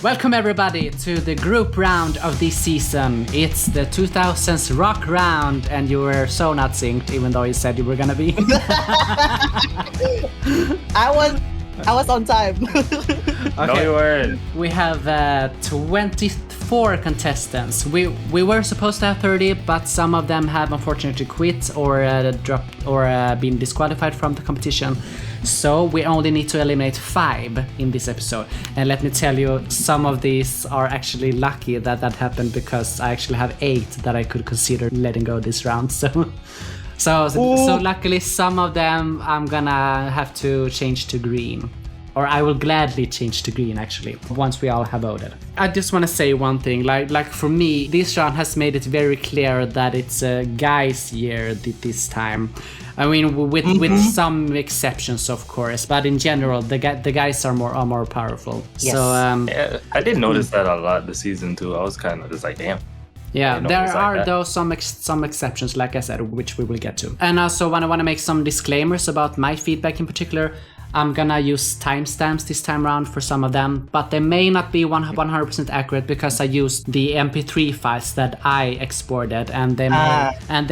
Welcome everybody to the group round of this season. It's the 2000s rock round, and you were so not synced, even though you said you were gonna be. I was on time. Okay. No, you weren't. We have 24 contestants. We were supposed to have 30, but some of them have unfortunately quit or dropped or been disqualified from the competition. So we only need to eliminate 5 in this episode. And let me tell you, some of these are actually lucky that happened, because I actually have 8 that I could consider letting go this round. So luckily some of them I'm gonna have to change to green. Or I will gladly change to green, actually, once we all have voted. I just want to say one thing, like for me, this round has made it very clear that it's a guys' year this time. I mean, with some exceptions, of course, but in general, the guys are more powerful. Yes. So Yeah, I did notice that a lot this season too. I was kind of just like, damn. yeah, there like are that. though some exceptions, like I said, which we will get to. And also, when I want to make some disclaimers about my feedback in particular, I'm gonna use timestamps this time around for some of them, but they may not be 100% accurate because I used the MP3 files that I exported, and they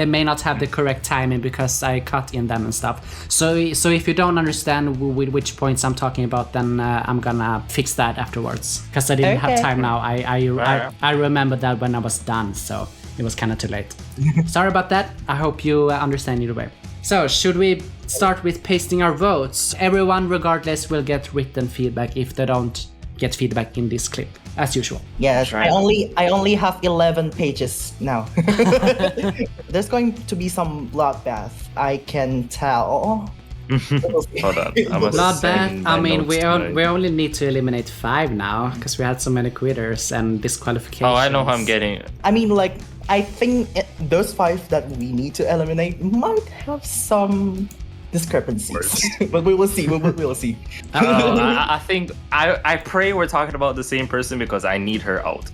may not have the correct timing because I cut in them and stuff. So if you don't understand which points I'm talking about, then I'm gonna fix that afterwards, because I didn't have time now. I remembered that when I was done, so it was kind of too late. Sorry about that. I hope you understand either way. So, should we start with pasting our votes? Everyone, regardless, will get written feedback if they don't get feedback in this clip, as usual. Yes, right. I only have 11 pages now. There's going to be some bloodbath, I can tell. Hold on. I must Bloodbath. send I my mean, notes we tonight. only need to eliminate 5 now because we had so many quitters and disqualifications. Oh, I know how I'm getting. I mean, like, I think those 5 that we need to eliminate might have some discrepancies. But we will see. We will see. Oh, I think I pray we're talking about the same person because I need her out.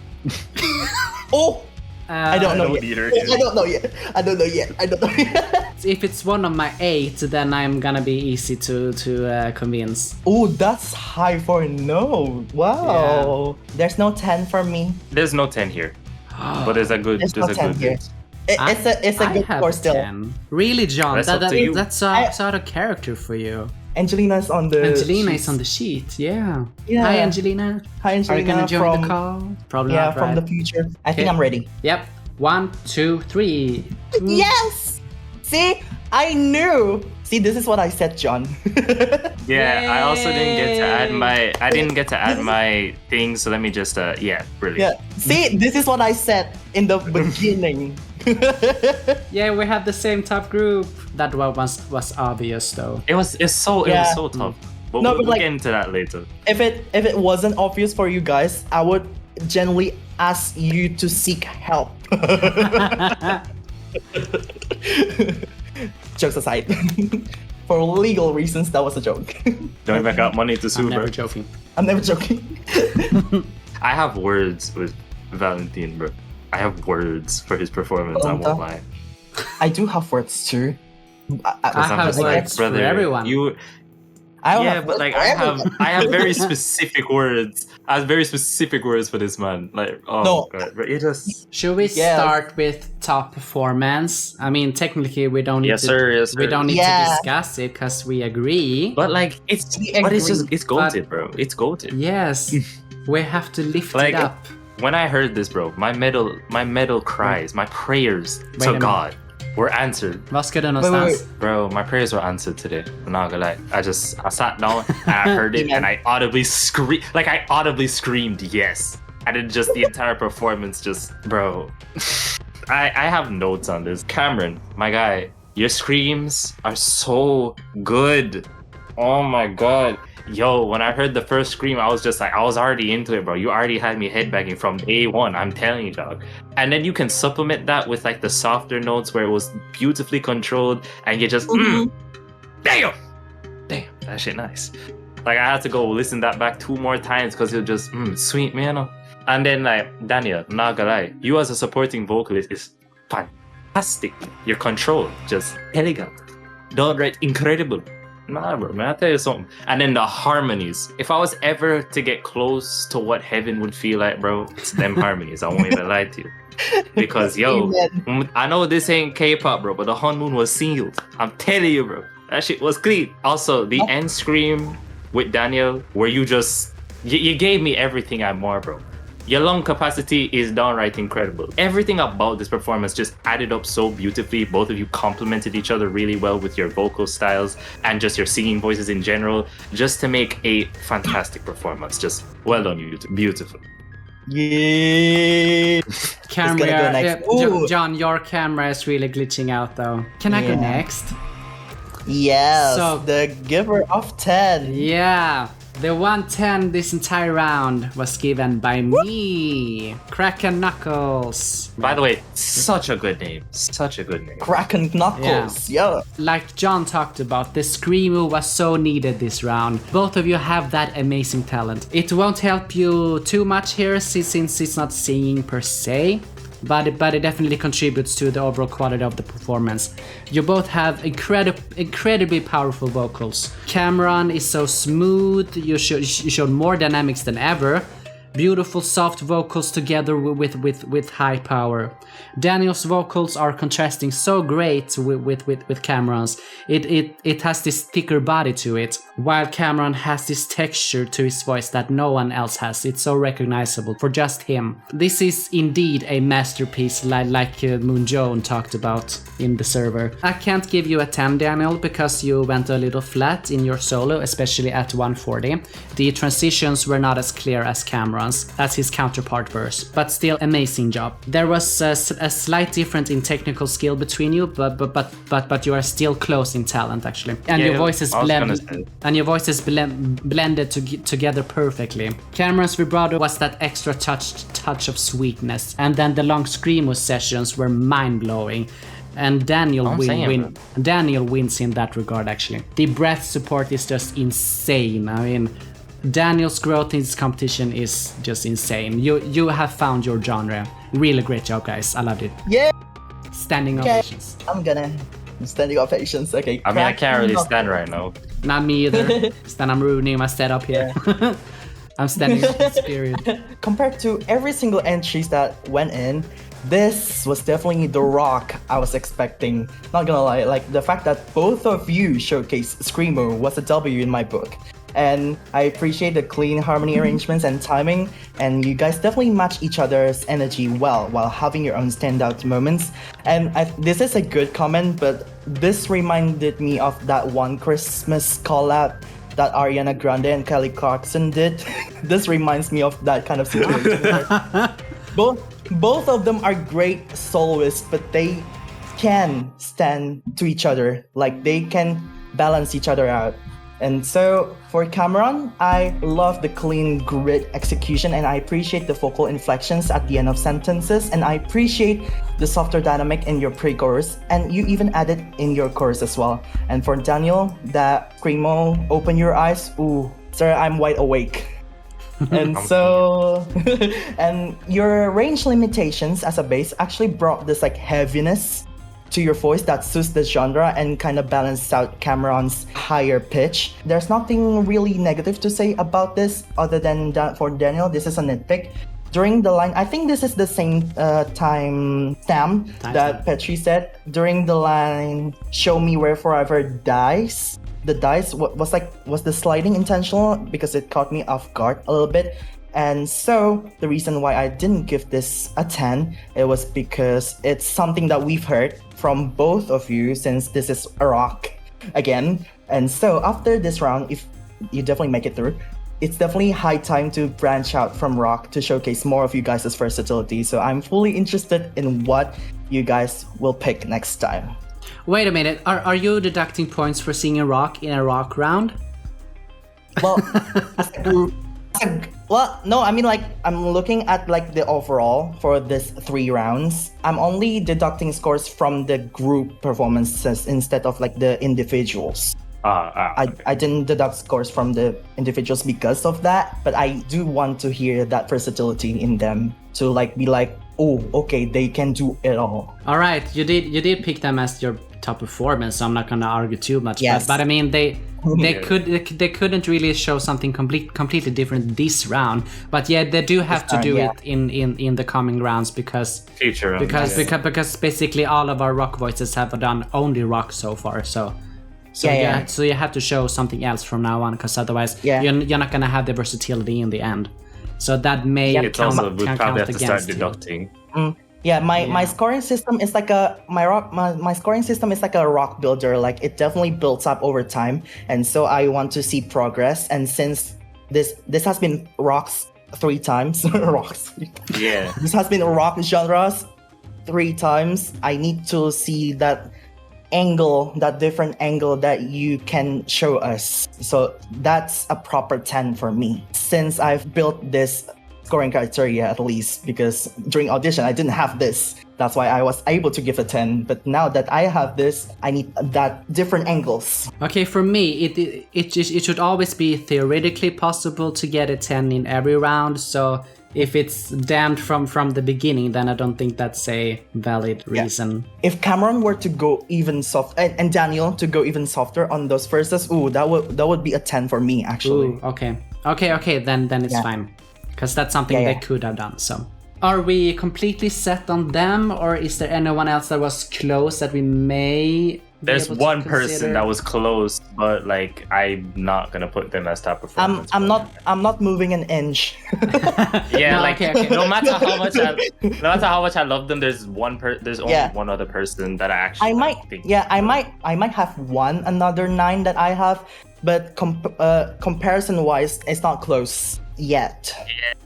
Oh! I don't know don't yet. need her. I don't know yet. If it's one of my 8, then I'm gonna be easy to convince. Oh, that's high for a no. Wow. There's no 10 for me. There's no 10 here, but there's a good. There's no There's a 10 good. here. It's a I good have score still. 10. Really, John? That's up to you. That's out of character for you. Angelina's on the Angelina sheets. is on the sheet, yeah. Yeah. Hi, Angelina. Hi, Angelina. Are you gonna join from, the call? Probably Yeah, not, from right? the future. I think Okay. I'm ready. Yep. 1, 2, 3. Yes! See? I knew! See, this is what I said, John. Yeah, I also didn't get to add Yay. my. I didn't get to add my thing, so let me just. Yeah, brilliant. Yeah. See, this is what I said in the beginning. Yeah, we have the same top group. That one was obvious, though. It was so tough. But No, we'll but like- get into that later. If it wasn't obvious for you guys, I would generally ask you to seek help. Jokes aside. For legal reasons, that was a joke. Don't even got money to I'm sue, never bro. joking. I'm never joking. I have words with Valentine, bro. I have words for his performance. I won't lie. I do have words too. I I'm have just like, words for brother, everyone. I don't Yeah, have but words like for everyone. I have very specific words. I have very specific words for this man. Like, oh No. god, but it just. Should we Yes. start with top performance? I mean, technically, we don't need Yes, to. sir. Yes, We sir. don't need Yeah. to discuss it because we agree. But like, it's. We But it's agree. just. It's goated, bro. It's goated. Yes, we have to lift Like, it up. When I heard this, bro, my medal cries, my prayers Wait a to minute. God were answered. Vad ska du Wait, någonstans? Bro, my prayers were answered today. I'm not gonna lie. I sat down and I heard it and I audibly screamed yes. And then just the entire performance just, bro. I have notes on this. Cameron, my guy, your screams are so good. Oh my god. Yo, when I heard the first scream, I was just like, I was already into it, bro. You already had me headbanging from day one. I'm telling you, dog. And then you can supplement that with like the softer notes where it was beautifully controlled, and you just, damn, that shit nice. Like I had to go listen that back 2 more times because it was just sweet, man. And then like Daniel, not gonna lie, you as a supporting vocalist is fantastic. Your control, just elegant, downright incredible. Nah, bro, man, I tell you something. And then the harmonies. If I was ever to get close to what heaven would feel like, bro, it's them harmonies. I won't even lie to you. Because, yo, I know this ain't K-pop, bro, but the honeymoon was sealed. I'm telling you, bro. That shit was clean. Also, the end scream with Daniel, where you just... You gave me everything and more, bro. Your lung capacity is downright incredible. Everything about this performance just added up so beautifully. Both of you complemented each other really well with your vocal styles and just your singing voices in general, just to make a fantastic performance. Just well done, you. Beautiful. Yeah. Camera, go next. John, your camera is really glitching out though. Can I go next? Yes, So- the giver of 10. Yeah, the 110 this entire round was given by me, Kraken Knuckles. By the way, such a good name. Such a good name. Kraken Knuckles, yeah. Like John talked about, the Screamo was so needed this round. Both of you have that amazing talent. It won't help you too much here since it's not singing per se, but it definitely contributes to the overall quality of the performance. You both have incredibly powerful vocals. Cameron is so smooth, you showed more dynamics than ever. Beautiful soft vocals together with high power. Daniel's vocals are contrasting so great with Cameron's. It has this thicker body to it, while Cameron has this texture to his voice that no one else has. It's so recognizable for just him. This is indeed a masterpiece like Moon Joan talked about in the server. I can't give you a 10, Daniel, because you went a little flat in your solo, especially at 140. The transitions were not as clear as Cameron's, as his counterpart verse, but still amazing job. There was a slight difference in technical skill between you, but you are still close in talent actually, and your voices blended together perfectly. Cameron's vibrato was that extra touch of sweetness, and then the long Screamo sessions were mind-blowing. And Daniel wins in that regard actually. The breath support is just insane. I mean, Daniel's growth in this competition is just insane. You have found your genre. Really great job, guys. I loved it. Yeah. Standing ovations. I'm standing ovations. Okay. I mean, I can't really stand right now. Not me either. Then I'm ruining my setup here. I'm standing up in spirit. Compared to every single entries that went in, this was definitely the rock I was expecting. Not gonna lie, like the fact that both of you showcased Screamo was a W in my book. And I appreciate the clean harmony arrangements and timing, and you guys definitely match each other's energy well while having your own standout moments. And this is a good comment, but this reminded me of that one Christmas collab that Ariana Grande and Kelly Clarkson did. This reminds me of that kind of situation. where both of them are great soloists, but they can stand to each other. Like they can balance each other out. And so for Cameron, I love the clean grit execution, and I appreciate the vocal inflections at the end of sentences, and I appreciate the softer dynamic in your pre-chorus, and you even added in your chorus as well. And for Daniel, that Screamo, open your eyes, ooh, sir, I'm wide awake. And so, and your range limitations as a bass actually brought this like heaviness to your voice that suits the genre and kind of balanced out Cameron's higher pitch. There's nothing really negative to say about this other than that for Daniel, this is a nitpick. During the line, I think this is the same time stamp that Petri said. During the line, show me where forever dies. The dice was the sliding intentional because it caught me off guard a little bit. And so the reason why I didn't give this a 10, it was because it's something that we've heard from both of you since this is a rock again. And so after this round, if you definitely make it through, it's definitely high time to branch out from rock to showcase more of you guys' versatility. So I'm fully interested in what you guys will pick next time. Wait a minute, are you deducting points for singing rock in a rock round? Well, well, no, I mean, like, I'm looking at, like, the overall for this 3 rounds. I'm only deducting scores from the group performances instead of, like, the individuals. Okay. I didn't deduct scores from the individuals because of that, but I do want to hear that versatility in them to, like, be like, oh, okay, they can do it all. All right, you did pick them as your top performance, so I'm not gonna argue too much. Yes. But I mean, they couldn't really show something completely different this round, but yeah, they do have to do it in the coming rounds because basically all of our rock voices have done only rock so far. So you have to show something else from now on, because otherwise you're not gonna have the versatility in the end. So that may it's also we probably have to start deducting. Yeah, my scoring system is like my scoring system is like a rock builder. Like it definitely builds up over time, and so I want to see progress. And since this has been rocks 3 times, Yeah, this has been rock genres 3 times. I need to see that different angle that you can show us. So that's a proper 10 for me, since I've built this scoring criteria, at least, because during audition I didn't have this. That's why I was able to give a 10. But now that I have this, I need that different angles. Okay, for me, it should always be theoretically possible to get a 10 in every round. So if it's damned from the beginning, then I don't think that's a valid reason. If Cameron were to go even soft and Daniel to go even softer on those verses, that would be a 10 for me, actually. Ooh, okay, then it's fine. Because that's something they could have done. So, are we completely set on them, or is there anyone else that was close that we may? There's one person that was close, but like I'm not gonna put them as top performance. I'm not moving an inch. Okay. No matter how much I love them, there's only one other person that I actually I might have another 9 that I have, but comparison wise, it's not close yet.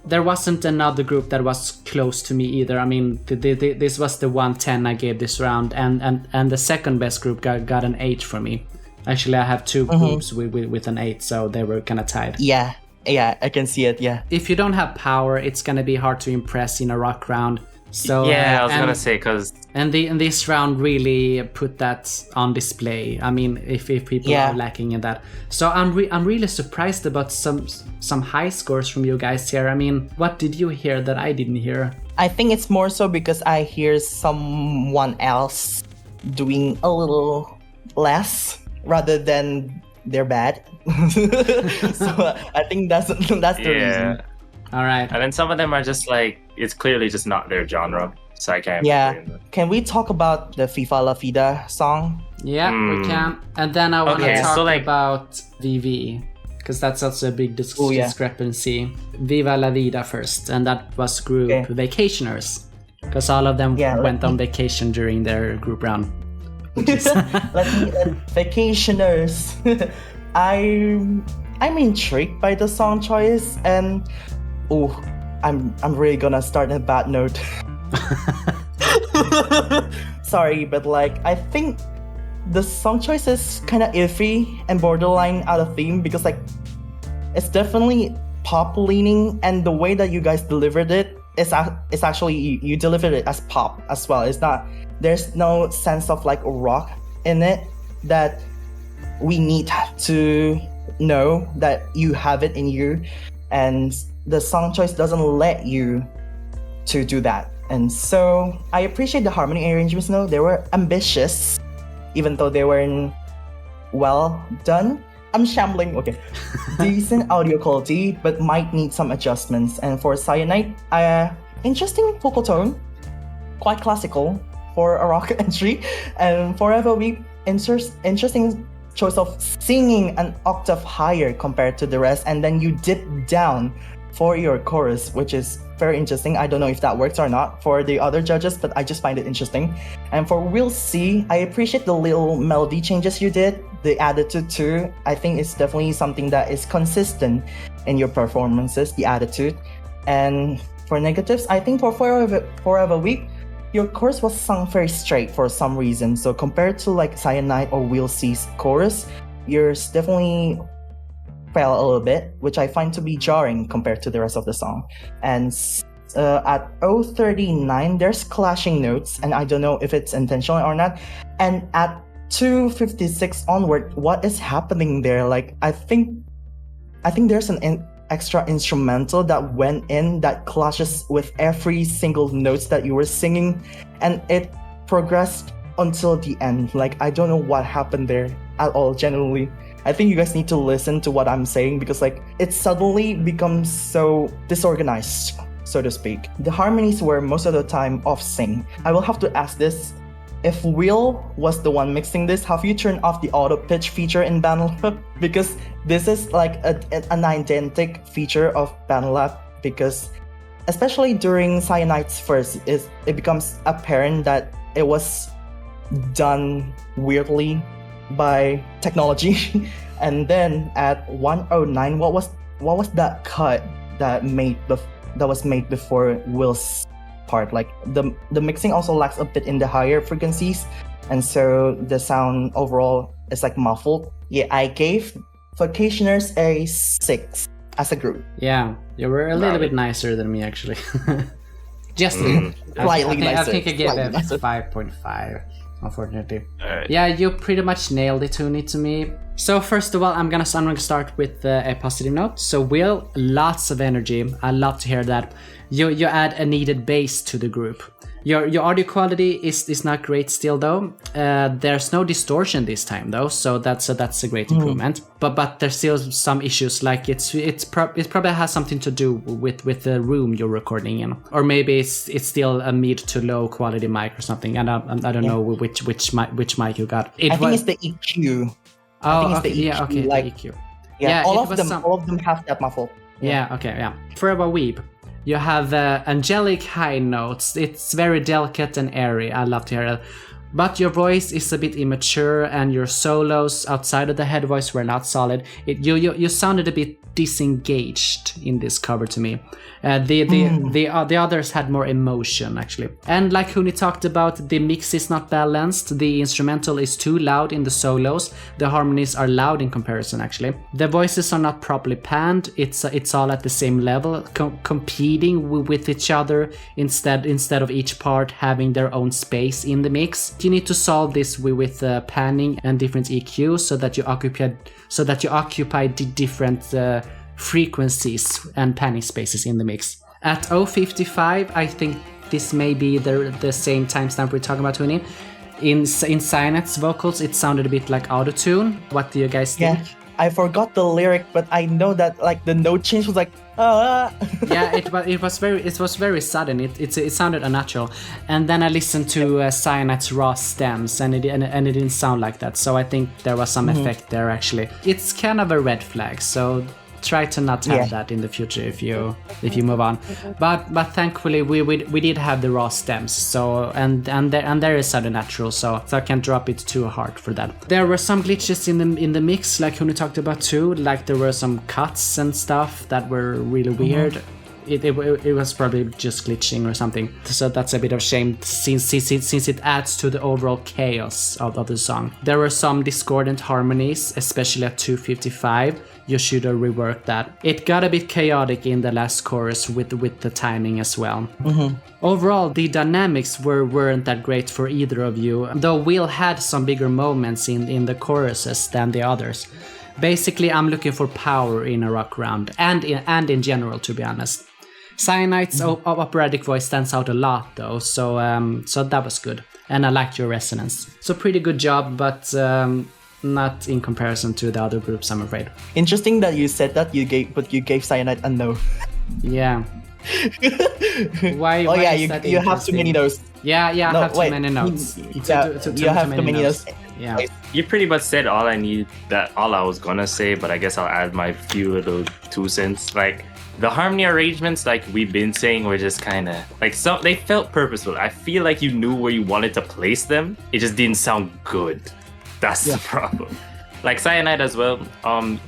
There wasn't another group that was close to me either. I mean, this was the 110 I gave this round, and the second best group got an 8 for me. Actually, I have 2 groups with an 8, so they were kind of tied. Yeah, I can see it. Yeah. If you don't have power, it's gonna be hard to impress in a rock round. So I was gonna say because in this round really put that on display. I mean, if people are lacking in that, so I'm really surprised about some high scores from you guys here. I mean, what did you hear that I didn't hear? I think it's more so because I hear someone else doing a little less rather than they're bad. So I think that's the reason. All right. And then some of them are just like, it's clearly just not their genre. So I can't. Yeah. Can we talk about the FIFA La Vida song? Yeah, we can. And then I want to talk about VV, because that's also a big discrepancy. Viva La Vida first, and that was group Vacationers, because all of them went on vacation during their group round. Vacationers. I'm intrigued by the song choice, and I'm really gonna start a bad note. Sorry, but like I think the song choice is kind of iffy and borderline out of theme, because like it's definitely pop leaning, and the way that you guys delivered it is actually you delivered it as pop as well. There's no sense of like rock in it that we need to know that you have it in you, and the song choice doesn't let you to do that. And so I appreciate the harmony arrangements. No, they were ambitious, even though they weren't well done. I'm shambling. Okay. Decent audio quality, but might need some adjustments. And for Cyanide, interesting vocal tone, quite classical for a rock entry. And Forever Week, interesting choice of singing an octave higher compared to the rest, and then you dip down for your chorus, which is very interesting. I don't know if that works or not for the other judges, but I just find it interesting. And for We'll See, I appreciate the little melody changes you did, the attitude too. I think it's definitely something that is consistent in your performances, the attitude. And for negatives, I think for Forever Week, your chorus was sung very straight for some reason. So compared to like Cyanide or We'll See's chorus, yours definitely fell a little bit, which I find to be jarring compared to the rest of the song. And at 039, there's clashing notes, and I don't know if it's intentional or not. And at 256 onward, what is happening there? Like I think there's an extra instrumental that went in that clashes with every single notes that you were singing, and it progressed until the end. Like I don't know what happened there at all, genuinely. I think you guys need to listen to what I'm saying because like it suddenly becomes so disorganized, so to speak. The harmonies were most of the time off sync. I will have to ask this. If Will was the one mixing this, have you turned off the auto pitch feature in BandLab? Because this is like an identical feature of BandLab because especially during Cyanide's first, it becomes apparent that it was done weirdly by technology. And then at 109, what was that cut that was made before Will's part? Like the mixing also lacks a bit in the higher frequencies, and so the sound overall is like muffled. Yeah, I gave Vacationers a 6 as a group. Yeah, you were a little bit nicer than me actually. Just slightly nicer. I think I gave it nicer. 5.5. Unfortunately. Alright. Yeah, you pretty much nailed it, Tony, to me. So first of all, I'm gonna start with a positive note. So Will, lots of energy. I love to hear that. You add a needed bass to the group. Your audio quality is not great still though. There's no distortion this time though, so that's a great improvement. But there's still some issues, like it probably has something to do with the room you're recording in, or maybe it's still a mid to low quality mic or something. And I don't know which mic you got. I think it's the EQ. Oh, okay, yeah, okay, like, the EQ. Yeah, all it was of them have that muffle. Yeah, okay, yeah. For a weeb, you have angelic high notes. It's very delicate and airy. I love to hear it. But your voice is a bit immature, and your solos outside of the head voice were not solid. You sounded a bit disengaged in this cover to me. The others had more emotion actually. And like Huni talked about, the mix is not balanced. The instrumental is too loud in the solos. The harmonies are loud in comparison actually. The voices are not properly panned. It's all at the same level, competing with each other instead of each part having their own space in the mix. You need to solve this with panning and different EQs so that you occupy the different frequencies and panning spaces in the mix. At 055, I think this may be the same timestamp we're talking about, Tony. In Cyanide's vocals, it sounded a bit like autotune. What do you guys think? Yeah, I forgot the lyric, but I know that like the note change was like Yeah, it was very sudden. It sounded unnatural. And then I listened to Cyanide's raw stems, and it didn't sound like that. So I think there was some effect there actually. It's kind of a red flag. So try to not have that in the future if you move on. But thankfully we did have the raw stems. So and there is sudden natural. So I can't drop it too hard for that. There were some glitches in the mix, like Huni talked about too. Like there were some cuts and stuff that were really weird. It was probably just glitching or something. So that's a bit of a shame since it adds to the overall chaos of the song. There were some discordant harmonies, especially at 255. You should have reworked that. It got a bit chaotic in the last chorus with the timing as well. Overall, the dynamics weren't that great for either of you, though Will had some bigger moments in the choruses than the others. Basically, I'm looking for power in a rock round, and in general, to be honest. Cyanide's operatic voice stands out a lot though, so that was good. And I liked your resonance. So pretty good job, but not in comparison to the other groups, I'm afraid. Interesting that you said that you gave Cyanide a no. Yeah. Why? Oh why yeah, is that you have too many notes. Yeah, I have too many notes. You have too many notes. Yeah. You pretty much said all I was gonna say, but I guess I'll add my few little 2 cents. Like the harmony arrangements, like we've been saying, were just kind of like they felt purposeful. I feel like you knew where you wanted to place them. It just didn't sound good. That's the problem. Like Cyanide as well,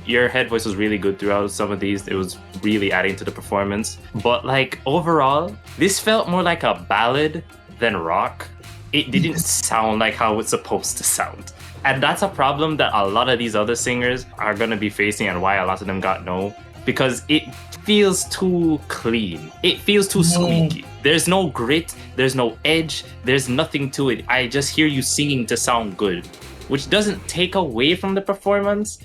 your head voice was really good throughout some of these. It was really adding to the performance. But like overall, this felt more like a ballad than rock. It didn't sound like how it's supposed to sound. And that's a problem that a lot of these other singers are going to be facing, and why a lot of them got no. Because it feels too clean. It feels too squeaky. There's no grit, there's no edge, there's nothing to it. I just hear you singing to sound good, which doesn't take away from the performance,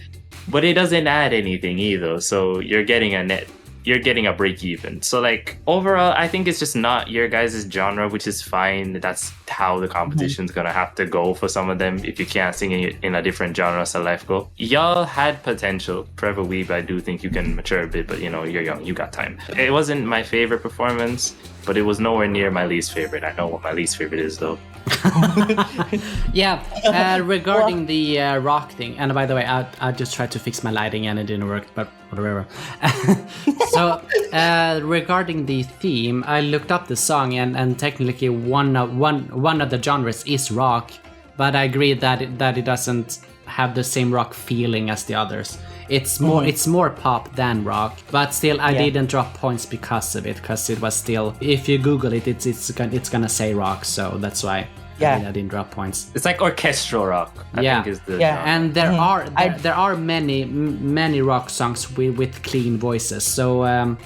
but it doesn't add anything either. So you're getting a net you're getting a break even. So like overall, I think it's just not your guys' genre, which is fine. That's how the competition's gonna have to go for some of them if you can't sing in a different genre as a life goal. Y'all had potential. Forever Weeb, I do think you can mature a bit, but you know, you're young, you got time. It wasn't my favorite performance, but it was nowhere near my least favorite. I know what my least favorite is though. Yeah, regarding the rock thing, and by the way, I just tried to fix my lighting and it didn't work, but whatever. So regarding the theme, I looked up the song, and technically one of the genres is rock, but I agree that it doesn't have the same rock feeling as the others. It's more pop than rock, but still I didn't drop points because of it, because it was still, if you Google it, it's gonna say rock, so that's why I didn't drop points. It's like orchestral rock. I think is the genre. And there are many rock songs with clean voices, so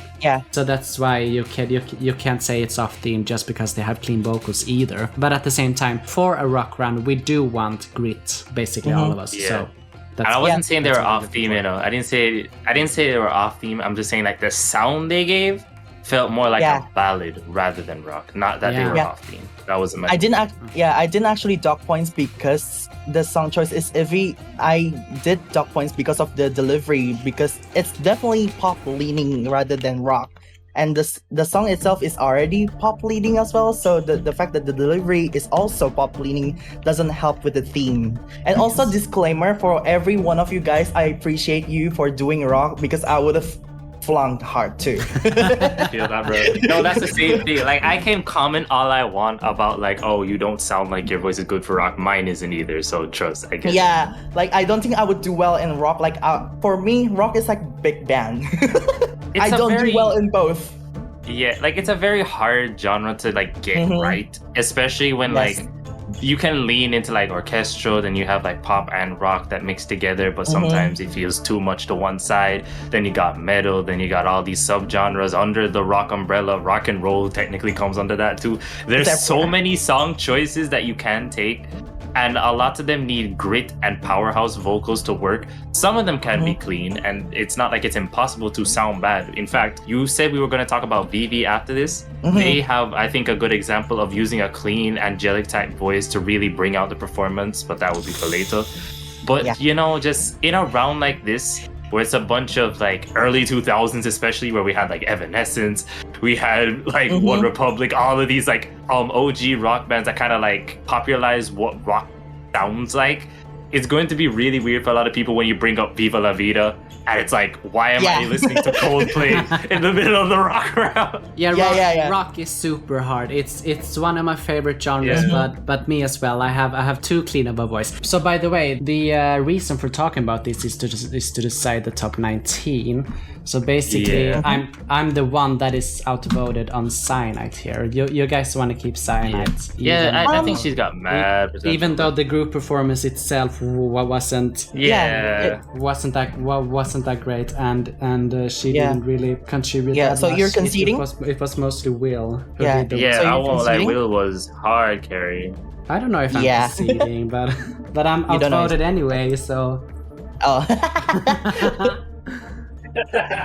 so that's why you can't say it's off theme just because they have clean vocals either. But at the same time, for a rock run, we do want grit, basically all of us. So. And I wasn't saying they were off theme, you know. I didn't say they were off theme. I'm just saying like the sound they gave felt more like a ballad rather than rock. Not that they were off theme. That wasn't my. I didn't actually dock points because the song choice is iffy. I did dock points because of the delivery, because it's definitely pop leaning rather than rock. And the song itself is already pop leaning as well, so the fact that the delivery is also pop leaning doesn't help with the theme. And also, disclaimer for every one of you guys, I appreciate you for doing rock, because I would have flunked hard too. I feel that, bro. No, that's the same thing. Like, I can comment all I want about like, oh, you don't sound like your voice is good for rock. Mine isn't either, so trust. I get it. Like I don't think I would do well in rock. Like for me, rock is like big band. I don't do well in both. Yeah, like it's a very hard genre to like get right, especially when like you can lean into like orchestral, then you have like pop and rock that mix together, but sometimes it feels too much to one side. Then you got metal, then you got all these subgenres under the rock umbrella. Rock and roll technically comes under that too. There's so many song choices that you can take, and a lot of them need grit and powerhouse vocals to work. Some of them can be clean, and it's not like it's impossible to sound bad. In fact, you said we were going to talk about VV after this. They have, I think, a good example of using a clean, angelic type voice to really bring out the performance, but that would be for later. But, you know, just in a round like this, where it's a bunch of like early 2000s, especially, where we had like Evanescence, we had like One Republic, all of these like OG rock bands that kind of like popularized what rock sounds like. It's going to be really weird for a lot of people when you bring up Viva La Vida, and it's like, why am I listening to Coldplay in the middle of the rock round? Rock is super hard. It's one of my favorite genres, but me as well. I have too clean of a voice. So by the way, the reason for talking about this is to decide the top 19. So basically, I'm the one that is outvoted on Cyanide here. You guys want to keep Cyanide? I think she's got mad. Even though the group performance itself wasn't that great, and she didn't really contribute. So much. You're conceding? It was mostly Will. So I won't lie. Will was hard carry. I don't know if I'm conceding, but I'm outvoted anyway. So. Oh.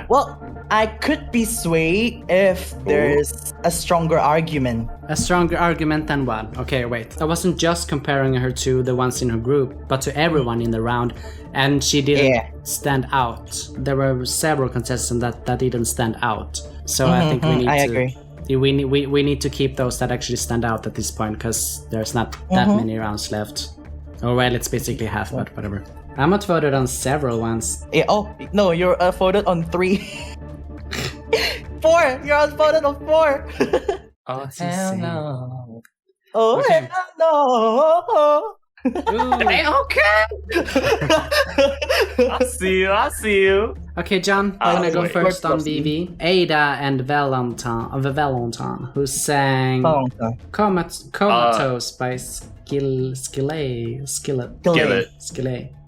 Well, I could be swayed if there's a stronger argument. A stronger argument than what? Okay, wait. I wasn't just comparing her to the ones in her group, but to everyone in the round, and she didn't stand out. There were several contestants that didn't stand out. So I think we need I agree. We need to keep those that actually stand out at this point, because there's not that many rounds left. Oh well, it's basically half, but whatever. I'm outvoted on several ones. No, you're outvoted on 3. 4! You're outvoted on 4! Oh, hell no. Oh, Okay. hell no! Hey, okay. I see you. Okay, John, I'm gonna go wait. first on VV. Ada and Valentine, who sang Comatose by Skillet.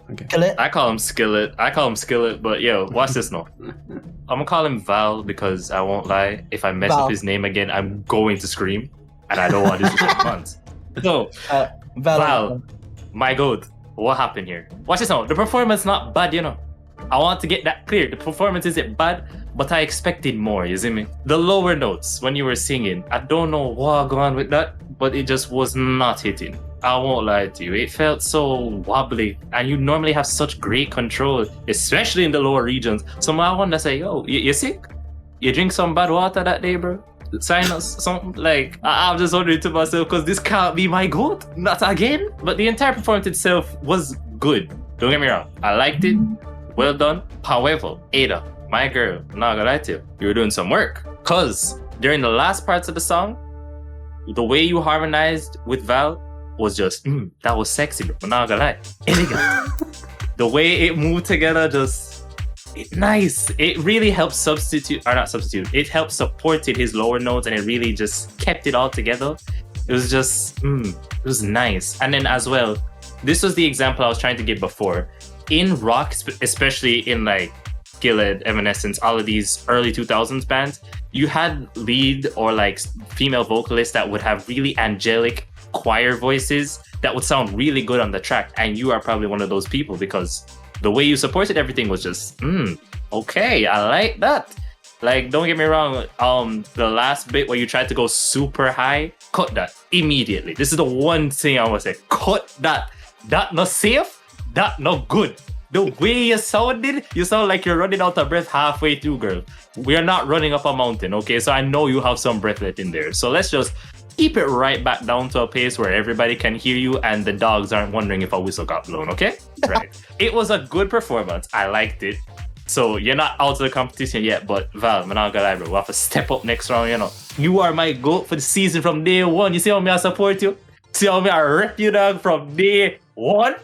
Okay. I call him Skillet, but yo, watch this now. I'm gonna call him Val because I won't lie. If I mess up his name again, I'm going to scream, and I don't want this to take months. So, Val, my god, what happened here? Watch this now. The performance not bad, you know. I want to get that clear. The performance isn't bad, but I expected more, you see me? The lower notes when you were singing, I don't know what going on with that, but it just was not hitting. I won't lie to you. It felt so wobbly, and you normally have such great control, especially in the lower regions. So I want to say, yo, you sick? You drink some bad water that day, bro? Sign us something. Like, I'm just wondering to myself, because this can't be my goat. Not again. But the entire performance itself was good. Don't get me wrong. I liked it. Well done. However, Ada, my girl, I'm not gonna lie to you, you were doing some work. Because during the last parts of the song, the way you harmonized with Val was just, that was sexy, bro. I'm not gonna lie. Elegant. The way it moved together, just nice. It really helped it helped supported his lower notes, and it really just kept it all together. It was just, it was nice. And then as well, this was the example I was trying to give before. In rock, especially in like Skillet, Evanescence, all of these early 2000s bands, you had lead or like female vocalists that would have really angelic choir voices that would sound really good on the track, and you are probably one of those people because the way you supported everything was just okay, I like that. Like, don't get me wrong, the last bit where you tried to go super high, cut that immediately. This is the one thing I want to say, cut that not safe, that not good. The way you sound like you're running out of breath halfway through, girl. We are not running up a mountain, okay? So I know you have some breath left in there, so let's just keep it right back down to a pace where everybody can hear you and the dogs aren't wondering if a whistle got blown, okay? Right. It was a good performance. I liked it. So you're not out of the competition yet, but Val, I'm not gonna lie, bro. We'll have to step up next round, you know. You are my GOAT for the season from day one. You see how me I support you? See how me I rep you, dog, from day one?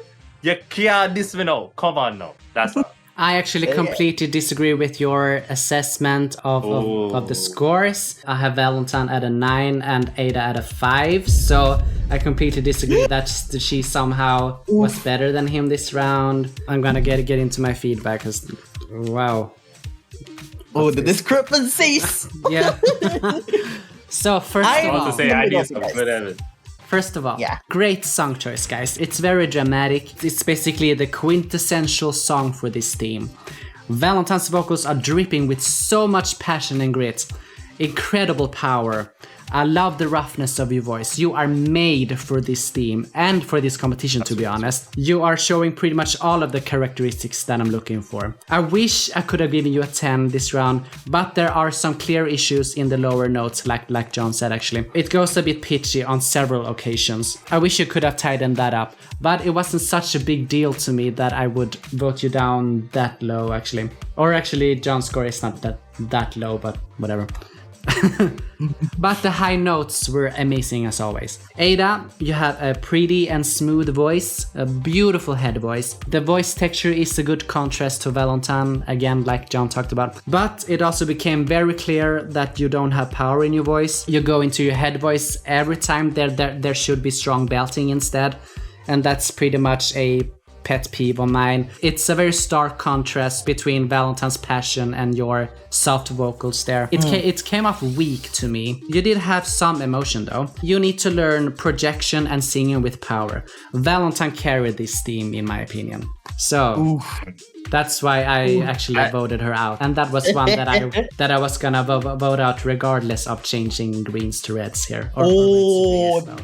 You can't diss me now. Come on now. That's all. I actually completely disagree with your assessment of the scores. I have Valentine at a 9 and Ada at a 5. So I completely disagree that she somehow was better than him this round. I'm gonna get into my feedback because, wow. Oh, the discrepancies! Yeah. So first I of want all, to say I need some whatever. First of all, great song choice, guys. It's very dramatic. It's basically the quintessential song for this theme. Valentine's vocals are dripping with so much passion and grit. Incredible power. I love the roughness of your voice. You are made for this theme and for this competition, to be honest. You are showing pretty much all of the characteristics that I'm looking for. I wish I could have given you a 10 this round, but there are some clear issues in the lower notes, like John said actually. It goes a bit pitchy on several occasions. I wish you could have tightened that up, but it wasn't such a big deal to me that I would vote you down that low actually. Or actually, John's score is not that low, but whatever. But the high notes were amazing as always. Ada, you have a pretty and smooth voice, a beautiful head voice. The voice texture is a good contrast to Valentine, again like John talked about. But it also became very clear that you don't have power in your voice. You go into your head voice every time. There should be strong belting instead. And that's pretty much a pet peeve of mine. It's a very stark contrast between Valentine's passion and your soft vocals there. It came off weak to me. You did have some emotion though. You need to learn projection and singing with power. Valentine carried this theme in my opinion. So that's why I actually voted her out. And that was one that I was gonna vote out regardless of changing greens to reds here.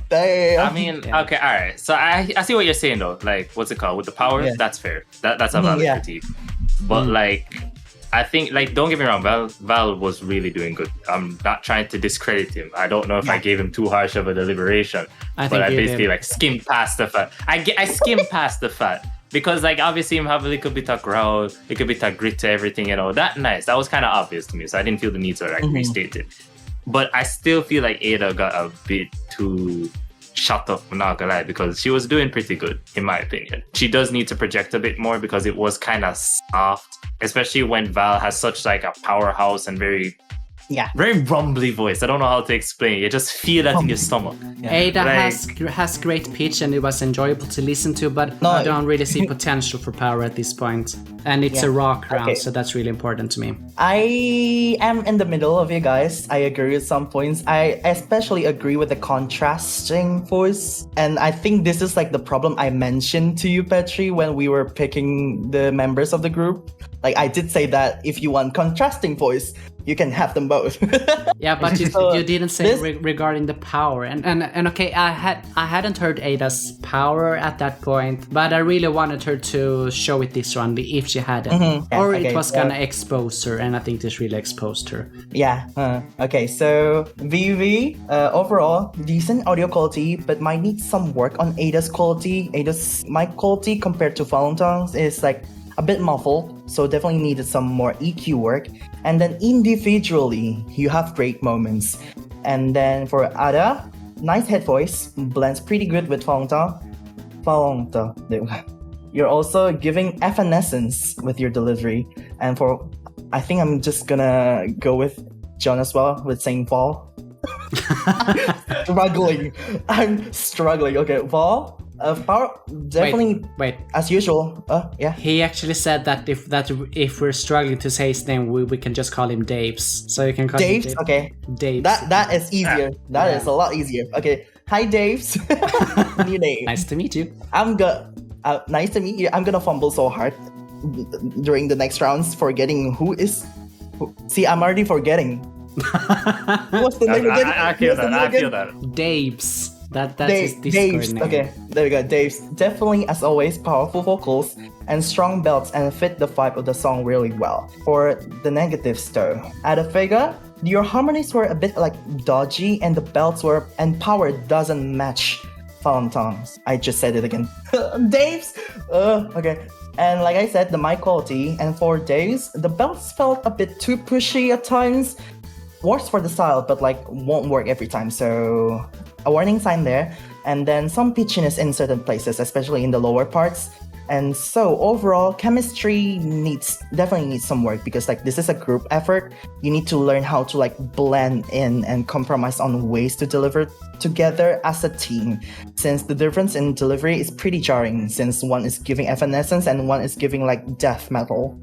Damn. I mean, okay, all right. So I see what you're saying though. Like, what's it called? With the power, that's fair. That's a valid critique. But like, I think, like, don't get me wrong, Val was really doing good. I'm not trying to discredit him. I don't know if I gave him too harsh of a deliberation, but I basically like skimmed past the fact. I skimmed past the fact. Because, like, obviously him have a little bit of growl, a little bit of grit to everything, you know. That was kind of obvious to me, so I didn't feel the need to, like, restate it. But I still feel like Ada got a bit too shut up, I'm not gonna lie, because she was doing pretty good, in my opinion. She does need to project a bit more because it was kind of soft, especially when Val has such, like, a powerhouse and very rumbly voice. I don't know how to explain it. You just feel that in your stomach. Ada has great pitch and it was enjoyable to listen to, but I don't really see potential for power at this point. And it's a rock round, so that's really important to me. I am in the middle of you guys. I agree with some points. I especially agree with the contrasting voice. And I think this is like the problem I mentioned to you, Petri, when we were picking the members of the group. Like I did say that if you want contrasting voice, you can have them both. Yeah, but you, So, you didn't say this- regarding the power, and okay, I hadn't heard Ada's power at that point, but I really wanted her to show it this one if she hadn't, Yeah, or okay, it was so- gonna expose her, and I think this really exposed her. Yeah. Okay. So VV, overall decent audio quality, but might need some work on Ada's quality. Ada's mic quality compared to Valentine's is like a bit muffled, so definitely needed some more EQ work. And then individually, you have great moments. And then for Ada, nice head voice, blends pretty good with Valentine. You're also giving evanescence with your delivery. And for, I think I'm just gonna go with John as well with saying Val. Struggling. I'm struggling. Okay, Val. Power definitely Wait. as usual. Yeah. He actually said that if we're struggling to say his name, we can just call him Daves. So you can call him Daves. Okay. Daves. That is easier. That is a lot easier. Okay. Hi, Daves. New name. Nice to meet you. Nice to meet you. I'm gonna fumble so hard during the next rounds, forgetting who is. See, I'm already forgetting. What's the name again? I feel What's the that. name I again? feel that. Daves. That's his Discord Daves. name. Okay, there we go. Daves. Definitely, as always, powerful vocals and strong belts and fit the vibe of the song really well. For the negatives though, at a figure, your harmonies were a bit like dodgy and the belts were and power doesn't match Valentine's. I just said it again. Daves! Okay. And like I said, the mic quality, and for Daves, the belts felt a bit too pushy at times. Works for the style, but like won't work every time, so a warning sign there. And then some pitchiness in certain places, especially in the lower parts. And so overall, chemistry definitely needs some work because like this is a group effort. You need to learn how to like blend in and compromise on ways to deliver together as a team. Since the difference in delivery is pretty jarring, since one is giving evanescence and one is giving like death metal.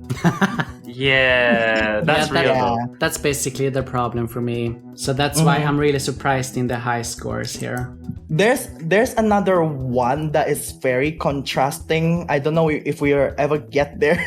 Yeah, that's real though. That's basically the problem for me. So that's why I'm really surprised in the high scores here. There's another one that is very contrasting. I don't know if we will ever get there,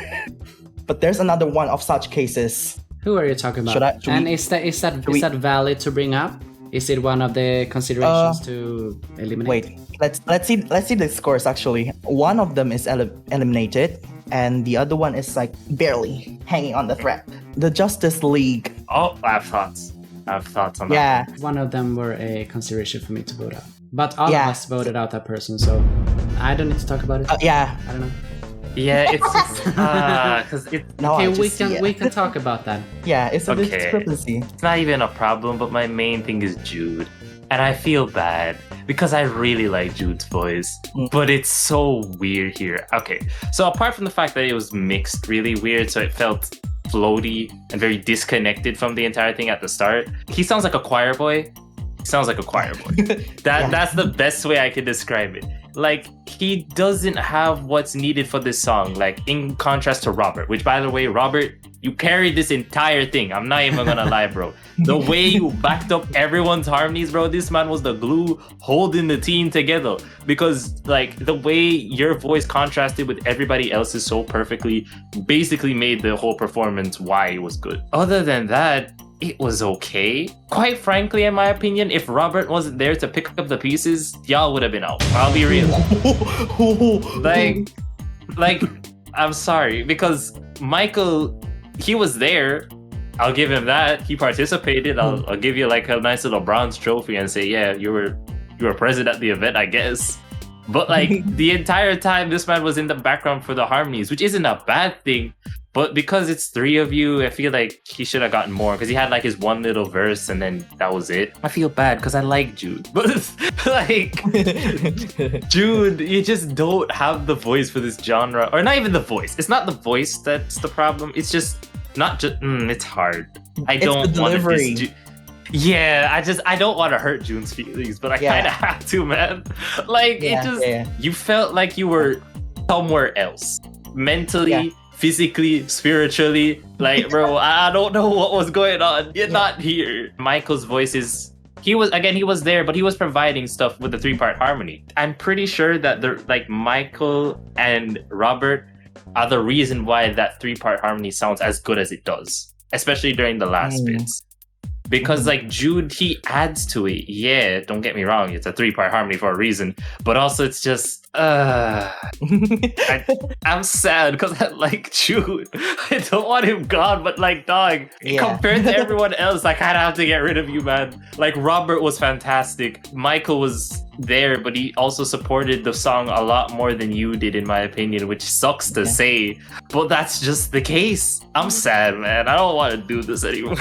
but there's another one of such cases. Who are you talking about? Should we- is that valid to bring up? Is it one of the considerations to eliminate? Wait, let's see the scores actually. One of them is eliminated, and the other one is like barely hanging on the thread. The Justice League. Oh, I have thoughts. On that. Yeah, One of them were a consideration for me to vote out. But all Yeah. of us voted out that person, so I don't need to talk about it. yeah. I don't know. Yeah, it's because No, Okay, I just see it. we can talk about that. Yeah, it's a Okay. discrepancy. it's not even a problem, but my main thing is Jude. And I feel bad because I really like Jude's voice, but it's so weird here. Okay, so apart from the fact that it was mixed really weird, so it felt floaty and very disconnected from the entire thing at the start, he sounds like a choir boy. He sounds like a choir boy. That's the best way I could describe it. Like, he doesn't have what's needed for this song, like in contrast to Robert, which by the way, Robert, you carried this entire thing. I'm not even gonna lie, bro. The way you backed up everyone's harmonies, bro, this man was the glue holding the team together. Because like the way your voice contrasted with everybody else's so perfectly basically made the whole performance why it was good. Other than that, it was okay. Quite frankly, in my opinion, if Robert wasn't there to pick up the pieces, y'all would have been out. I'll be real. Like, I'm sorry, because Michael, he was there. I'll give him that. He participated. I'll give you like a nice little bronze trophy and say, yeah, you were present at the event, I guess. But like the entire time, this man was in the background for the harmonies, which isn't a bad thing. But because it's three of you, I feel like he should have gotten more because he had like his one little verse and then that was it. I feel bad because I like Jude, but like Jude, you just don't have the voice for this genre, or not even the voice. It's not the voice that's the problem. It's just not just. It's hard. I It's don't the want to delivery. Yeah, I don't want to hurt June's feelings, but I kind of have to, man. Like you felt like you were somewhere else, mentally, physically, spiritually. Like, bro, I don't know what was going on. You're not here. Michael's voice is. He was there, but he was providing stuff with the 3-part harmony. I'm pretty sure that Michael and Robert are the reason why that 3-part harmony sounds as good as it does, especially during the last bits. Because like Jude, he adds to it. Yeah, don't get me wrong, it's a 3-part harmony for a reason. But also it's just I'm sad because I like Jude. I don't want him gone, but like dog, compared to everyone else, I kinda have to get rid of you, man. Like Robert was fantastic. Michael was there, but he also supported the song a lot more than you did, in my opinion, which sucks to say. But that's just the case. I'm sad, man. I don't want to do this anymore.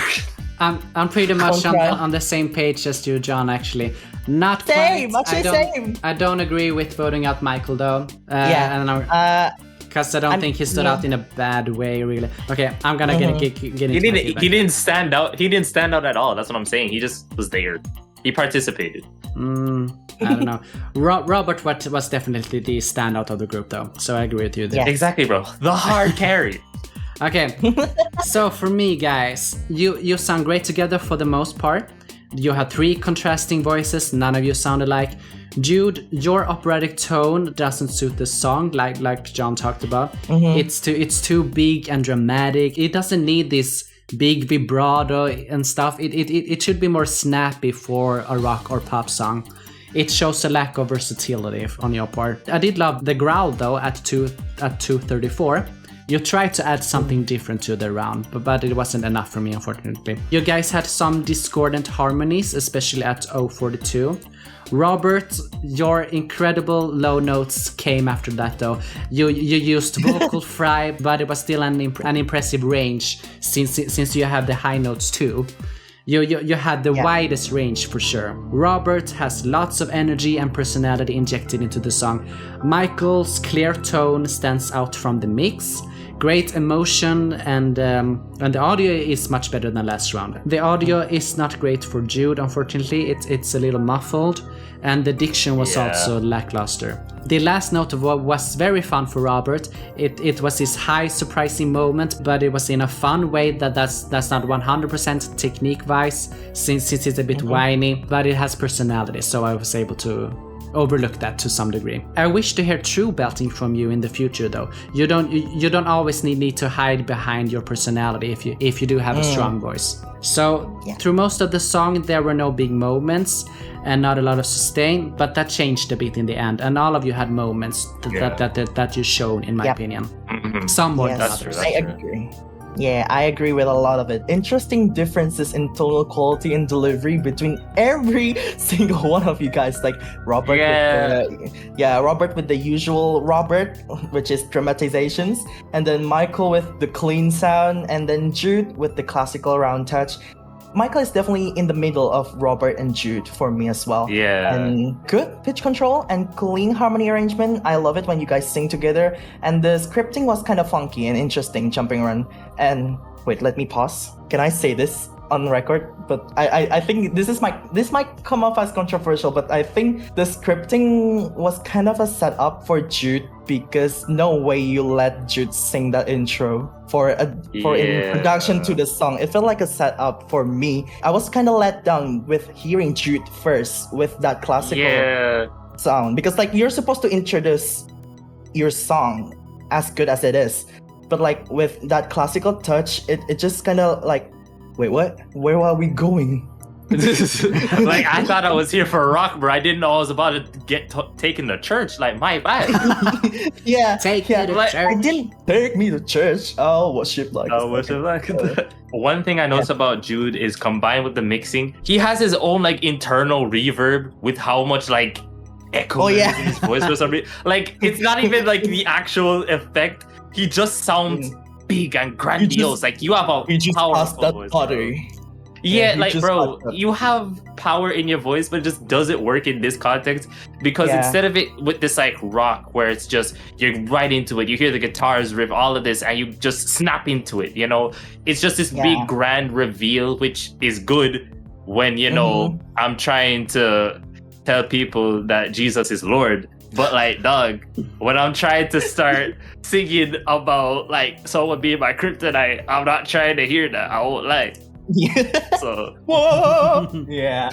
I'm pretty much on the same page as you, John, actually. Not same, quite. Same. I don't agree with voting out Michael, though. Because I don't think he stood out in a bad way, really. Okay, I'm gonna get into He didn't stand out. He didn't stand out at all. That's what I'm saying. He just was there. He participated. I don't know. Robert was definitely the standout of the group, though. So I agree with you there. Yeah. Exactly, bro. The hard carry. Okay, so for me, guys, you sound great together for the most part. You had 3 contrasting voices, none of you sound alike. Jude, your operatic tone doesn't suit the song, like John talked about. It's too big and dramatic. It doesn't need this big vibrato and stuff. It should be more snappy for a rock or pop song. It shows a lack of versatility on your part. I did love the growl though at 234. You tried to add something different to the round, but it wasn't enough for me, unfortunately. You guys had some discordant harmonies, especially at 042. Robert, your incredible low notes came after that, though. You used vocal fry, but it was still an impressive range since you have the high notes too. You had the widest range for sure. Robert has lots of energy and personality injected into the song. Michael's clear tone stands out from the mix. Great emotion, and the audio is much better than last round. The audio is not great for Jude, unfortunately. It's a little muffled, and the diction was also lackluster. The last note was very fun for Robert. It was his high surprising moment, but it was in a fun way that's not 100% technique-wise, since it's a bit whiny, but it has personality, so I was able to overlook that to some degree. I wish to hear true belting from you in the future, though. You don't always need to hide behind your personality if you do have a strong voice. So through most of the song there were no big moments and not a lot of sustain, but that changed a bit in the end, and all of you had moments that you showed, in my opinion. Some more than others. I agree. Yeah, I agree with a lot of it. Interesting differences in tonal quality and delivery between every single one of you guys. Like Robert Robert with the usual Robert, which is dramatizations, and then Michael with the clean sound, and then Jude with the classical round touch. Michael is definitely in the middle of Robert and Jude for me as well. Yeah. And good pitch control and clean harmony arrangement. I love it when you guys sing together. And the scripting was kind of funky and interesting, jumping around. And wait, let me pause. Can I say this on record? But I think this might come off as controversial, but I think the scripting was kind of a setup for Jude, because no way you let Jude sing that intro for introduction to the song. It felt like a setup for me. I was kind of let down with hearing Jude first with that classical sound, because like you're supposed to introduce your song as good as it is, but like with that classical touch, it just kind of like, wait, what? Where are we going? Like, I thought I was here for rock, bro. I didn't know I was about to get taken to church. Like, my bad. Take me to church. I didn't take me to church. Oh, worship like. Oh, worship like. One thing I noticed about Jude is, combined with the mixing, he has his own like internal reverb with how much like echo in his voice for some reason. Like, it's not even like the actual effect. He just sounds big and grandiose. Like, you have a powerful voice. Yeah, like, bro, you have power in your voice, but it just doesn't work in this context, because instead of it with this like rock where it's just you're right into it, you hear the guitars riff, all of this, and you just snap into it, you know, it's just this big grand reveal, which is good when, you know, I'm trying to tell people that Jesus is Lord. But like, dog, when I'm trying to start singing about like someone being my kryptonite, I'm not trying to hear that. I won't lie. So Whoa! Yeah.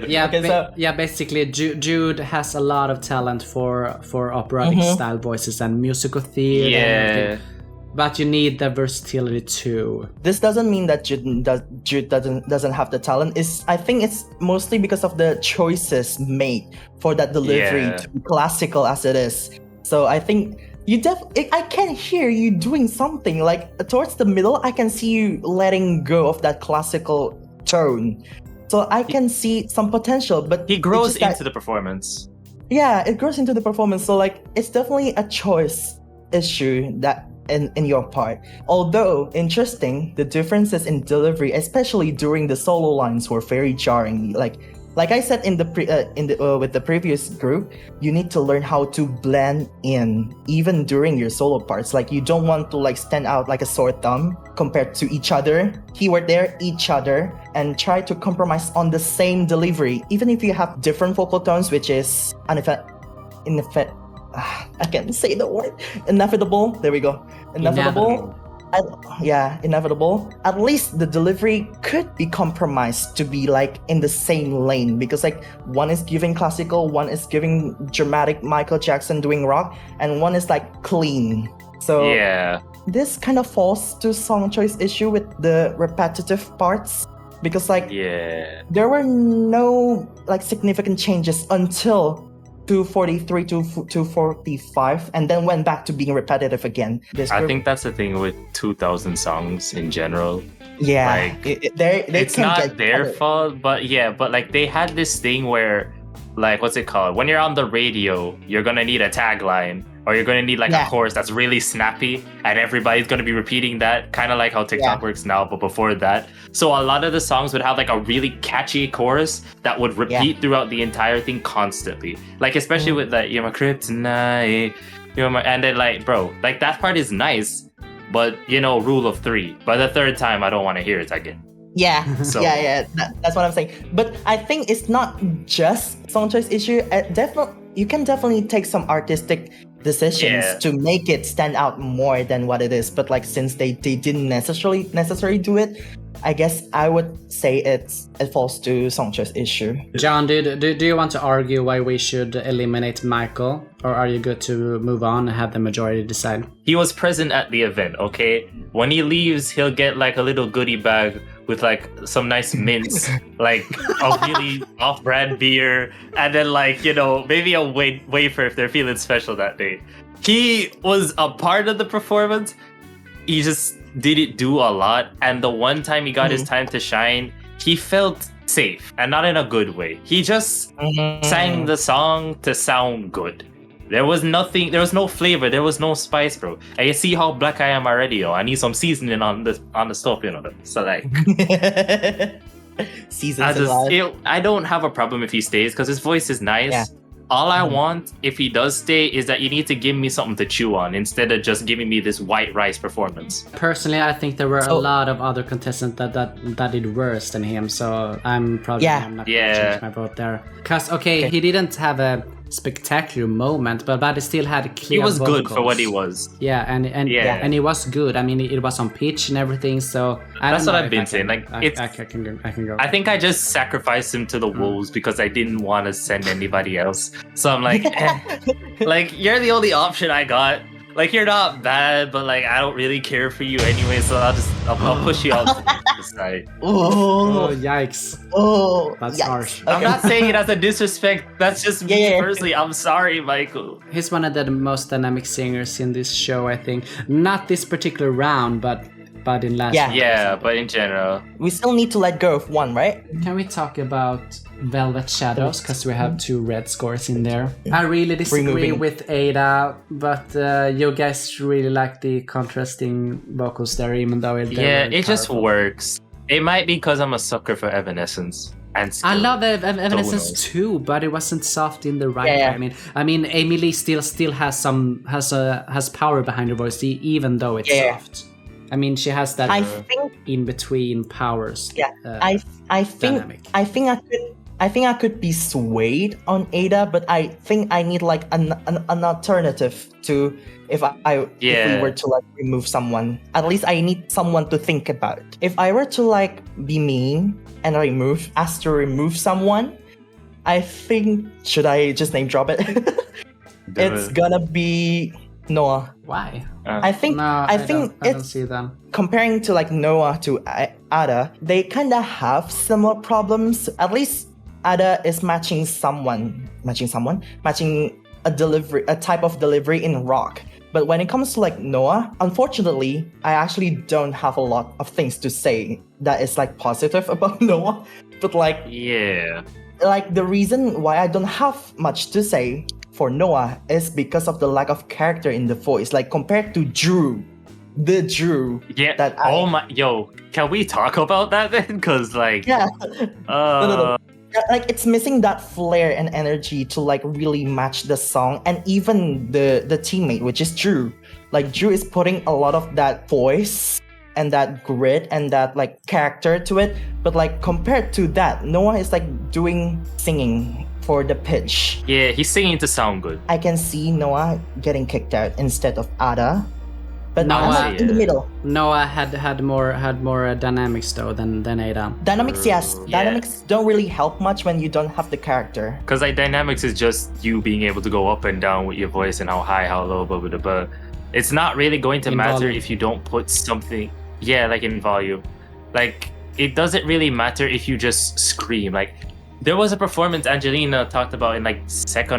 Yeah, Okay, so basically, Jude has a lot of talent for operatic style voices and musical theater and everything. But you need the versatility too. this doesn't mean that Jude doesn't have the talent. I think it's mostly because of the choices made for that delivery to be classical as it is. So I think I can hear you doing something like towards the middle. I can see you letting go of that classical tone. So I can see some potential, but he grows it's just into the performance. Yeah, it grows into the performance. So like it's definitely a choice issue that in your part. Although interesting, the differences in delivery, especially during the solo lines, were very jarring. Like I said with the previous group, you need to learn how to blend in even during your solo parts. Like you don't want to like stand out like a sore thumb compared to each other. Keyword there, each other, and try to compromise on the same delivery, even if you have different vocal tones, which is I can't say the word. Inevitable. There we go. Inevitable. Inevitable. At least the delivery could be compromised to be like in the same lane, because like one is giving classical, one is giving dramatic Michael Jackson doing rock, and one is like clean. So this kind of falls to song choice issue with the repetitive parts, because like there were no like significant changes until 243 to 245, and then went back to being repetitive again. I think that's the thing with 2000 songs in general. Yeah, like, it's not their fault, but like they had this thing where, like, what's it called? When you're on the radio, you're gonna need a tagline, or you're gonna need like a chorus that's really snappy, and everybody's gonna be repeating that, kind of like how TikTok works now, but before that. So a lot of the songs would have like a really catchy chorus that would repeat throughout the entire thing constantly. Like especially with that, you're my kryptonite, you're my, and then like, bro, like that part is nice, but you know, rule of 3. By the 3rd time, I don't want to hear it again. Yeah, that's what I'm saying. But I think it's not just song choice issue. You can definitely take some artistic decisions to make it stand out more than what it is. But like since they didn't necessarily do it, I guess I would say it falls to song choice issue. John, do you want to argue why we should eliminate Michael, or are you good to move on and have the majority decide? He was present at the event, okay? When he leaves, he'll get like a little goodie bag with like some nice mints, like a really off-brand beer, and then like, you know, maybe a wafer if they're feeling special that day. He was a part of the performance. He just didn't do a lot, and the one time he got his time to shine, he felt safe, and not in a good way. He just sang the song to sound good. There was nothing, there was no flavor, there was no spice, bro. And you see how black I am already, yo. I need some seasoning on the stove, you know. So like I don't have a problem if he stays, because his voice is nice. Yeah. All I want, if he does stay, is that you need to give me something to chew on instead of just giving me this white rice performance. Personally, I think there were a lot of other contestants that did worse than him, so I'm probably I'm not gonna change my vote there. Because he didn't have a spectacular moment, but he still had clear vocals. He was good for what he was. Yeah, and he was good. I mean, it was on pitch and everything. So that's what I've been saying. Like, I can go. I think I just sacrificed him to the wolves because I didn't want to send anybody else. So I'm like, like you're the only option I got. Like you're not bad, but like I don't really care for you anyway. So I'll push you out to the side. Oh, yikes! Oh, that's harsh. Okay. I'm not saying it as a disrespect. That's just me personally. I'm sorry, Michael. He's one of the most dynamic singers in this show, I think. Not this particular round, but in last round. Yeah, but in general. We still need to let go of one, right? Can we talk about Velvet Shadows? Because we have 2 red scores in there. I really disagree with Ada, but you guys really like the contrasting vocals there, even though it just works. It might be because I'm a sucker for Evanescence. And I love Evanescence too, but it wasn't soft in the right way. I mean, Amy Lee still has power behind her voice, even though it's soft. I mean, she has that in between powers. Yeah, I think I think I could be swayed on Ada, but I think I need like an alternative to if if we were to like remove someone. At least I need someone to think about it. If I were to like be mean and ask to remove someone, I think should I just name drop it? It's gonna be Noah. Why? I think I don't see them. Comparing to like Noah to Ada, they kind of have similar problems. At least Ada is matching a type of delivery in rock. But when it comes to like Noah, unfortunately, I actually don't have a lot of things to say that is like positive about Noah. But like like the reason why I don't have much to say for Noah is because of the lack of character in the voice. Like compared to Drew. Yeah. Can we talk about that then? Cause like no. Like it's missing that flair and energy to like really match the song, and even the teammate, which is Drew. Like Drew is putting a lot of that voice and that grit and that like character to it, but like compared to that, Noah is like singing for the pitch. Yeah, he's singing to sound good. I can see Noah getting kicked out instead of Ada. But Noah in the middle. Noah had more dynamics though than Ada. Dynamics, yes. Yeah. Dynamics don't really help much when you don't have the character. Because like dynamics is just you being able to go up and down with your voice and how high, how low, blah blah blah. It's not really going to matter volume. if you don't put something. Yeah, like in volume. Like it doesn't really matter if you just scream. Like there was a performance Angelina talked about in like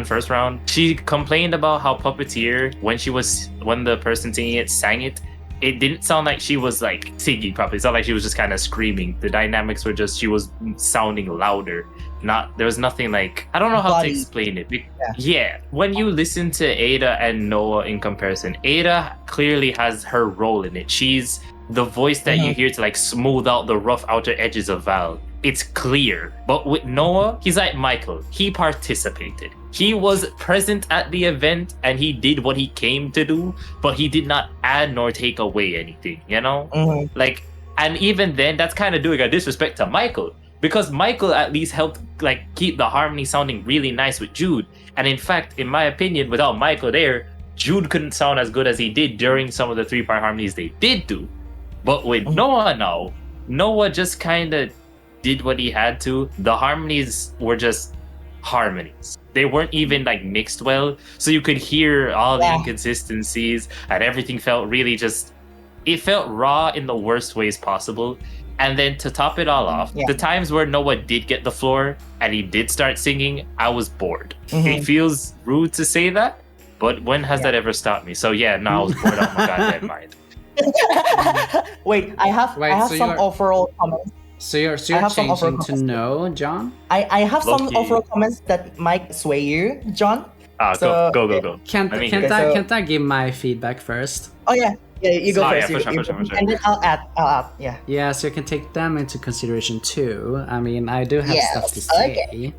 first round. She complained about how Puppeteer, when the person singing it sang it, it didn't sound like she was like singing properly. It sounded like she was just kind of screaming. The dynamics were just, she was sounding louder. There was nothing like, I don't know how to explain it. Yeah, when you listen to Ada and Noah in comparison, Ada clearly has her role in it. She's the voice that you hear to like smooth out the rough outer edges of Val. It's clear. But with Noah, he's like Michael. He participated. He was present at the event and he did what he came to do, but he did not add nor take away anything, you know? Like, and even then, that's kind of doing a disrespect to Michael, because Michael at least helped like keep the harmony sounding really nice with Jude. And in fact, in my opinion, without Michael there, Jude couldn't sound as good as he did during some of the 3-part harmonies they did do. But with Noah now, Noah just kind of did what he had to. The harmonies were just harmonies. They weren't even like mixed well, so you could hear all the inconsistencies, and everything felt really just, it felt raw in the worst ways possible. And then to top it all off, the times where Noah did get the floor and he did start singing, I was bored. It feels rude to say that, but when has that ever stopped me? So I was bored out of my goddamn mind. Wait, I have some overall comments. So you're changing to no, John? I have some overall comments that might sway you, John. Go. Can't I give my feedback first? Oh yeah, you go first. For sure. And then I'll add. Yeah, so you can take them into consideration too. I mean, I do have stuff to say. Okay.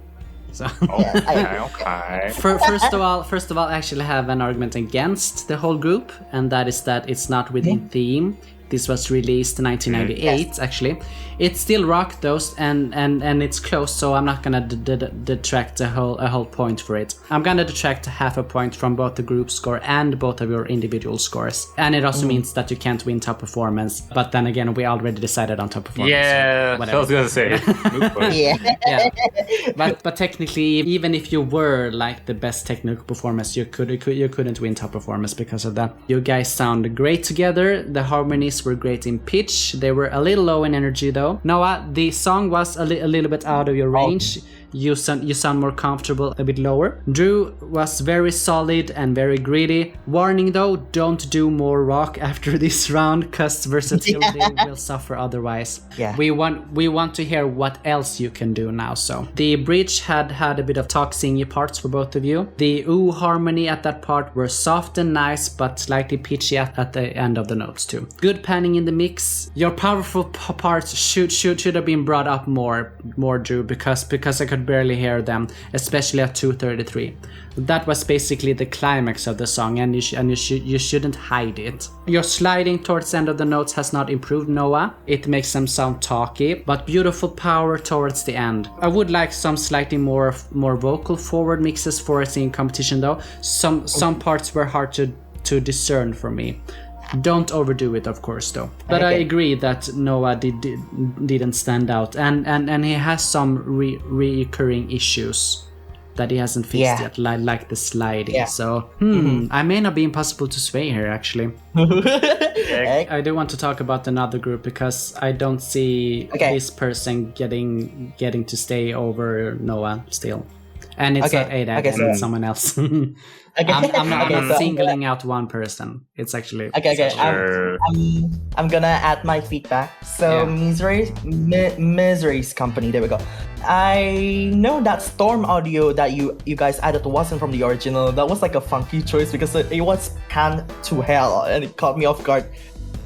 So Okay. First of all, I actually have an argument against the whole group, and that is that it's not within theme. This was released in 1998, actually. It's still rock though, and it's close, so I'm not gonna detract a whole point for it. I'm gonna detract half a point from both the group score and both of your individual scores. And it also means that you can't win top performance. But then again, we already decided on top performance. Yeah, so I was gonna say. Yeah. But technically, even if you were like the best technical performance, you couldn't win top performance because of that. You guys sound great together. The harmonies were great in pitch. They were a little low in energy though. Noah, the song was a little bit out of your range. You sound more comfortable a bit lower. Drew was very solid and very gritty. Warning though, don't do more rock after this round, cause versatility will suffer otherwise. Yeah. We want to hear what else you can do now. So the bridge had a bit of talk singy parts for both of you. The ooh harmony at that part were soft and nice, but slightly pitchy at the end of the notes too. Good panning in the mix. Your powerful parts should have been brought up more, Drew, because I could could barely hear them, especially at 2:33. That was basically the climax of the song, and you shouldn't hide it. Your sliding towards the end of the notes has not improved, Noah. It makes them sound talky, but beautiful power towards the end. I would like some slightly more vocal forward mixes for a singing competition though. Some parts were hard to discern for me. Don't overdo it, of course, though. But I agree that Noah didn't stand out, and he has some recurring issues that he hasn't fixed yet, like the sliding. Yeah. So, I may not be impossible to sway here, actually. I do want to talk about another group because I don't see this person getting to stay over Noah still. And it's not Ada, it's someone else. I'm not singling out one person. It's actually I'm gonna add my feedback. So Misery's company. There we go. I know that Storm audio that you guys added wasn't from the original. That was like a funky choice because it was panned to hell and it caught me off guard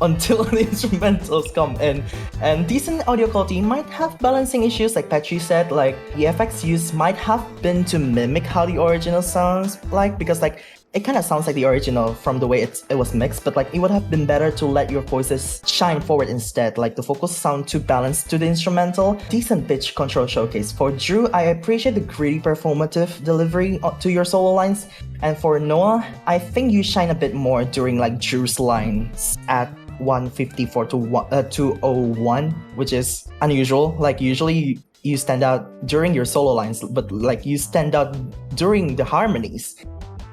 until the instrumentals come in. And decent audio quality might have balancing issues, like Petri said. Like the effects used might have been to mimic how the original sounds like, because like it kind of sounds like the original from the way it was mixed, but like it would have been better to let your voices shine forward instead. Like the vocals sound too balanced to the instrumental. Decent pitch control showcase. For Drew, I appreciate the gritty performative delivery to your solo lines. And for Noah, I think you shine a bit more during like Drew's lines at 154 to 201, which is unusual. Like usually you stand out during your solo lines, but like you stand out during the harmonies.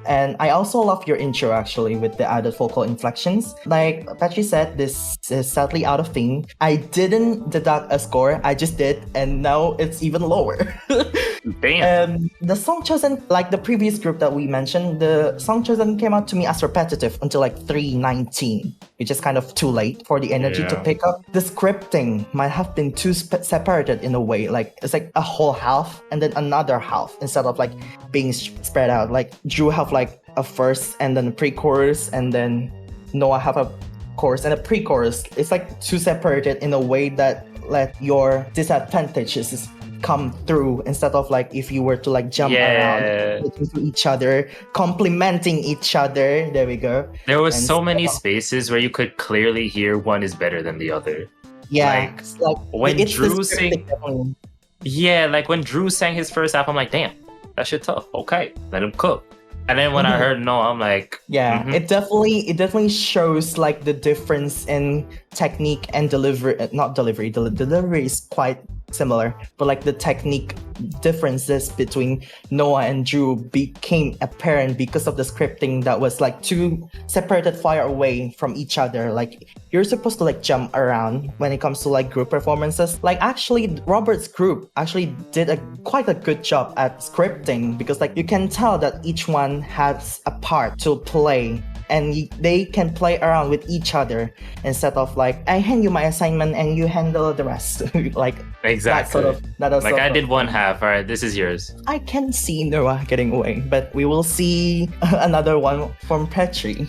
And I also love your intro actually with the added vocal inflections. Like Petri said, this is sadly out of theme. I didn't deduct a score, I just did, and now it's even lower. Damn. The song chosen, like the previous group that we mentioned, the song chosen came out to me as repetitive until like 3:19, which is kind of too late for the energy to pick up. The scripting might have been too separated in a way. Like it's like a whole half and then another half instead of like being spread out. Like Drew have like a verse and then a pre-chorus, and then Noah have a chorus and a pre-chorus. It's like too separated in a way that let your disadvantages come through, instead of like if you were to like jump around into each other, complimenting each other. There we go. There was so many spaces where you could clearly hear one is better than the other. Yeah, like when Drew sang. Yeah, like when Drew sang his first half, I'm like, damn, that shit tough. Okay, let him cook. And then when I heard No, I'm like, it definitely shows like the difference in technique and delivery. Not delivery. Delivery is quite similar, but like the technique differences between Noah and Drew became apparent because of the scripting that was like too separated far away from each other. Like you're supposed to like jump around when it comes to like group performances. Like actually Robert's group actually did quite a good job at scripting, because like you can tell that each one has a part to play and they can play around with each other instead of like, I hand you my assignment and you handle the rest. Like exactly. I did one half. All right, this is yours. I can see Noah getting away, but we will see another one from Petri.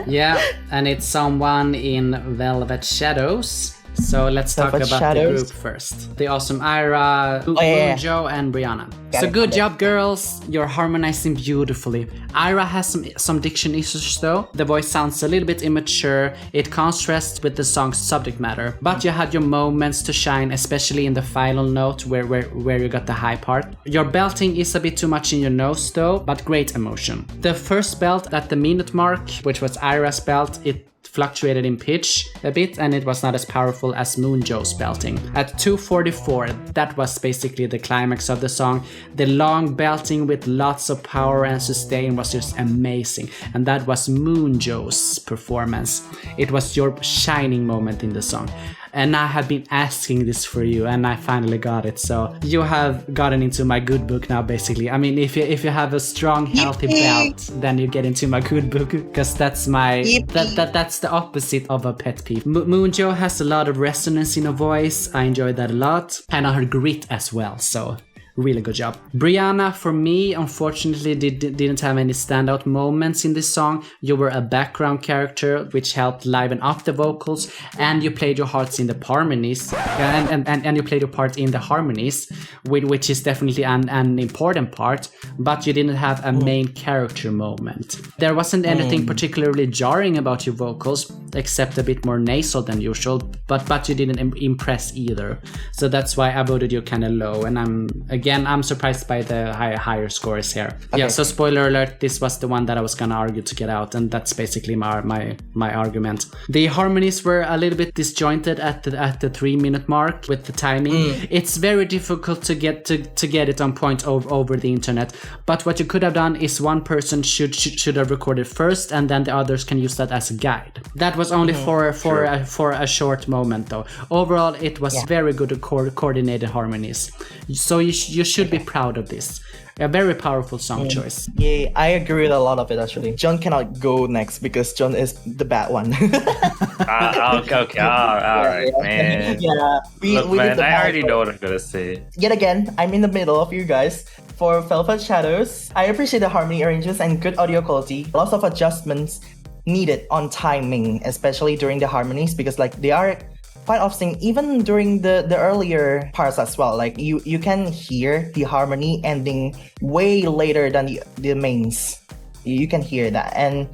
Yeah, and it's someone in Velvet Shadows. So let's talk about the group first. The awesome Ira, Moonjo, and Brianna. So good job, girls. You're harmonizing beautifully. Ira has some diction issues though. The voice sounds a little bit immature. It contrasts with the song's subject matter. But you had your moments to shine, especially in the final note where you got the high part. Your belting is a bit too much in your nose though, but great emotion. The first belt at the minute mark, which was Ira's belt, it fluctuated in pitch a bit and it was not as powerful as Moonjo's belting. At 2:44, that was basically the climax of the song. The long belting with lots of power and sustain was just amazing, and that was Moonjo's performance. It was your shining moment in the song. And I have been asking this for you, and I finally got it. So you have gotten into my good book now, basically. I mean, if you have a strong, healthy belt, then you get into my good book, because that's that's the opposite of a pet peeve. Moonjo has a lot of resonance in her voice. I enjoy that a lot, and her grit as well. So Really good job. Brianna, for me, unfortunately, didn't have any standout moments in this song. You were a background character, which helped liven up the vocals, and you played your hearts in the harmonies, and you played your part in the harmonies, which is definitely an important part, but you didn't have a main character moment. There wasn't anything particularly jarring about your vocals, except a bit more nasal than usual, but you didn't impress either. So that's why I voted you kind of low, and I'm surprised by the higher scores here. Okay. Yeah, so spoiler alert, this was the one that I was gonna argue to get out, and that's basically my argument. The harmonies were a little bit disjointed at the 3-minute mark with the timing. It's very difficult to get it on point over the internet, but what you could have done is one person should have recorded first, and then the others can use that as a guide. That was only for a short moment though. Overall, it was very good coordinated harmonies. So you should be proud of this. A very powerful song choice. Yeah, I agree with a lot of it actually. John cannot go next because John is the bad one. Okay, all right, man. Yeah, Look, man, I already know what I'm gonna say. Yet again, I'm in the middle of you guys. For Velvet Shadows, I appreciate the harmony arrangements and good audio quality. Lots of adjustments needed on timing, especially during the harmonies, because like they are quite often, even during the earlier parts as well. Like you can hear the harmony ending way later than the mains. You can hear that, and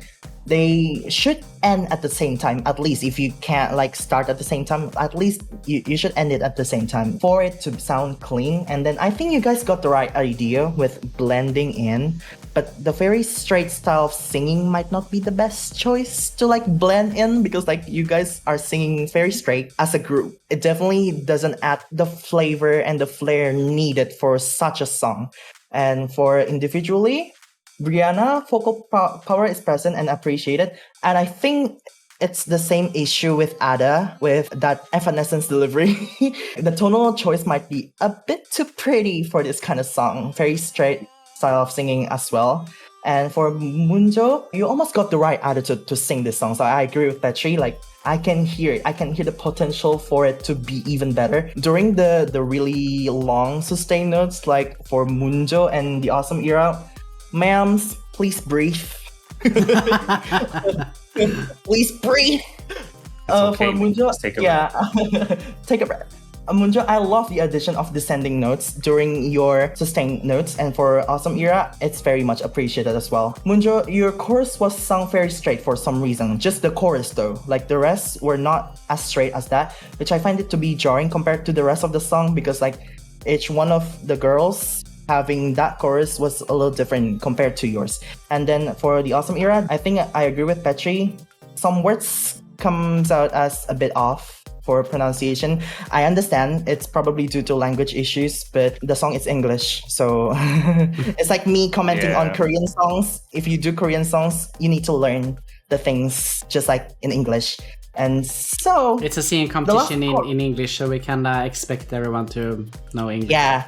they should end at the same time. At least if you can't like start at the same time, at least you should end it at the same time for it to sound clean. And then I think you guys got the right idea with blending in, but the very straight style of singing might not be the best choice to like blend in, because like you guys are singing very straight as a group. It definitely doesn't add the flavor and the flair needed for such a song. And for individually, Brianna, vocal power is present and appreciated. And I think it's the same issue with Ada, with that evanescence delivery. The tonal choice might be a bit too pretty for this kind of song. Very straight style of singing as well. And for Munjo, you almost got the right attitude to sing this song. So I agree with Petri. Like, I can hear it. I can hear the potential for it to be even better. During the really long sustained notes, like for Munjo and the Awesome Era, ma'ams, please breathe. Please breathe. Okay, for Munjo, take a breath. take a breath. Munjo, I love the addition of descending notes during your sustained notes, and for Awesome Era, it's very much appreciated as well. Munjo, your chorus was sung very straight for some reason, just the chorus though. Like the rest were not as straight as that, which I find it to be jarring compared to the rest of the song, because like each one of the girls having that chorus was a little different compared to yours. And then for the Awesome Era, I think I agree with Petri. Some words comes out as a bit off for pronunciation. I understand it's probably due to language issues, but the song is English. So it's like me commenting on Korean songs. If you do Korean songs, you need to learn the things just like in English. And so it's a singing competition in English, so we can expect everyone to know English. Yeah.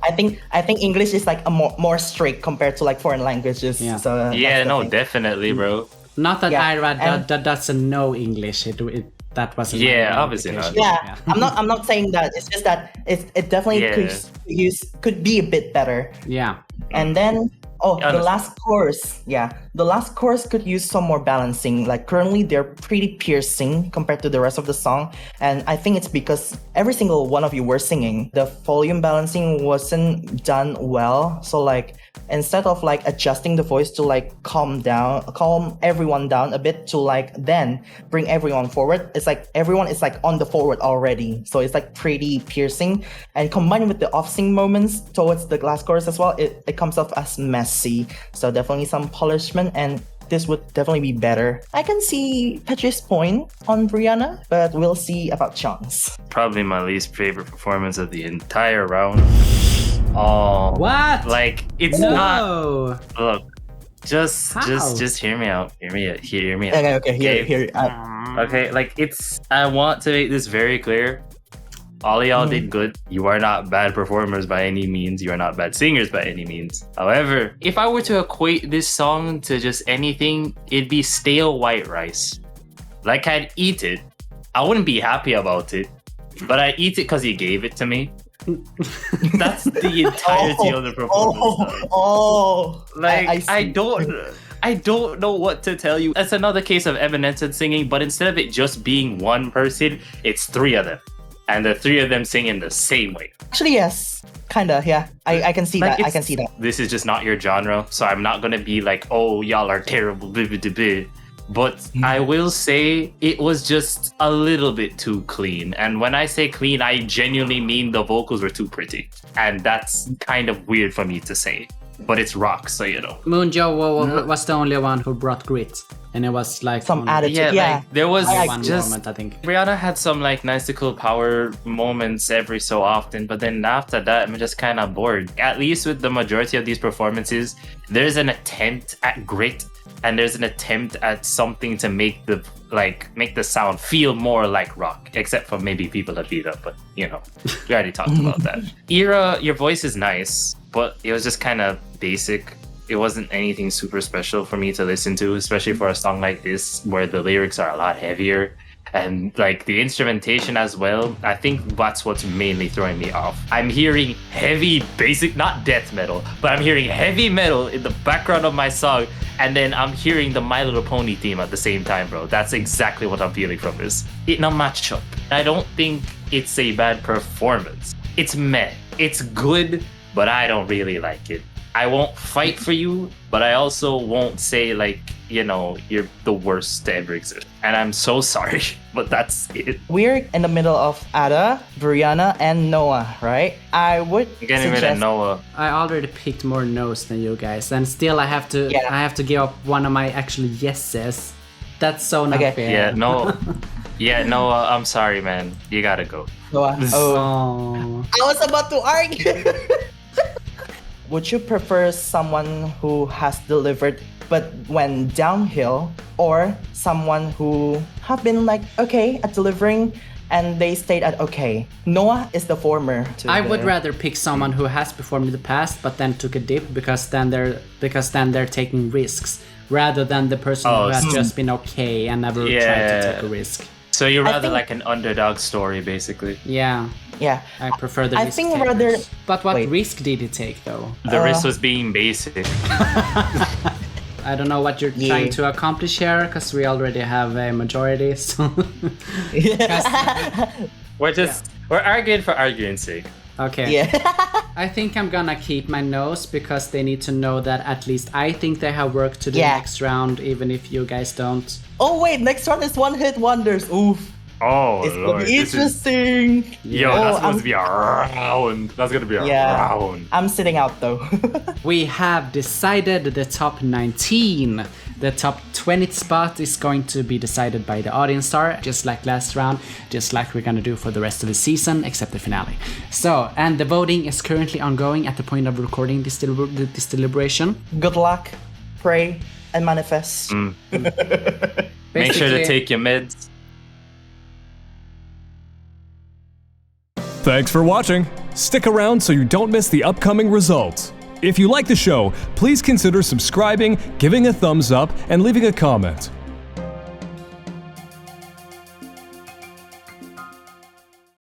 I think English is like a more strict compared to like foreign languages. Yeah. So Definitely, bro. Not that Ira doesn't know English. That wasn't. Yeah, obviously not. Yeah. I'm not saying that. It's just that it definitely could be a bit better. Yeah. And then the last chorus. Yeah, the last chorus could use some more balancing. Like currently they're pretty piercing compared to the rest of the song, and I think it's because every single one of you were singing. The volume balancing wasn't done well. So like instead of like adjusting the voice to like calm everyone down a bit to like then bring everyone forward, it's like everyone is like on the forward already. So it's like pretty piercing, and combined with the off-sing moments towards the last chorus as well, it comes off as messy. So definitely some polishment, and this would definitely be better. I can see Petri's point on Brianna, but we'll see about Chong's. Probably my least favorite performance of the entire round. Oh, what? Like it's not. Look, just hear me out. Hear me out. Okay. Here. Okay, like I want to make this very clear. All of y'all did good. You are not bad performers by any means. You are not bad singers by any means. However, if I were to equate this song to just anything, it'd be stale white rice. Like I'd eat it. I wouldn't be happy about it, but I'd eat it because he gave it to me. That's the entirety of the performance. Like I don't know what to tell you. That's another case of Evanescence singing, but instead of it just being one person, it's three of them. And the three of them sing in the same way. Actually, yes. Kinda, yeah. I can see Like, that. I can see that. This is just not your genre, so I'm not gonna be like, oh, y'all are terrible, blah, blah, blah, blah. But I will say it was just a little bit too clean. And when I say clean, I genuinely mean the vocals were too pretty. And that's kind of weird for me to say. But it's rock, so you know. Moonjo was the only one who brought grit. And it was like Some attitude. Yeah. Like, there was one just moment, I think. Rihanna had some like nice cool power moments every so often, but then after that, I'm just kind of bored. At least with the majority of these performances, there's an attempt at grit, and there's an attempt at something to make the sound feel more like rock, except for maybe People That Beat Up, but you know, we already talked about that. Ira, your voice is nice, but it was just kind of basic. It wasn't anything super special for me to listen to, especially for a song like this where the lyrics are a lot heavier and like the instrumentation as well. I think that's what's mainly throwing me off. I'm hearing heavy basic, not death metal, but I'm hearing heavy metal in the background of my song, and then I'm hearing the My Little Pony theme at the same time, bro. That's exactly what I'm feeling from this. It not match up. I don't think it's a bad performance. It's meh. It's good, but I don't really like it. I won't fight for you, but I also won't say like, you know, you're the worst to ever exist. And I'm so sorry, but that's it. We're in the middle of Ada, Brianna, and Noah, right? I would You're getting rid of Noah. I already picked more no's than you guys, and still I have to give up one of my actual yeses. That's so not fair. Yeah, Noah, I'm sorry, man. You gotta go. Noah. Oh. I was about to argue. Would you prefer someone who has delivered but went downhill, or someone who have been like okay at delivering and they stayed at okay? Noah is the former. I would rather pick someone who has performed in the past but then took a dip because then they're taking risks, rather than the person who has just been okay and never tried to take a risk. So you're rather like an underdog story, basically. Yeah. Yeah. I prefer the risk think takers. rather. But what risk did he take though? The risk was being basic. I don't know what you're trying to accomplish here, because we already have a majority. So we're arguing for arguing's sake. Okay. Yeah. I think I'm gonna keep my nose, because they need to know that at least I think they have work to do next round, even if you guys don't. Oh wait, next round is one hit wonders. Oof. Oh, It's Lord, gonna be interesting. That's supposed to be a round. That's gonna be a round. I'm sitting out though. We have decided the top 19. The top 20th spot is going to be decided by the audience star, just like last round, just like we're gonna do for the rest of the season, except the finale. So, and the voting is currently ongoing at the point of recording this deliberation. Good luck, pray, and manifest. Make sure to take your meds. Thanks for watching. Stick around so you don't miss the upcoming results. If you like the show, please consider subscribing, giving a thumbs up, and leaving a comment.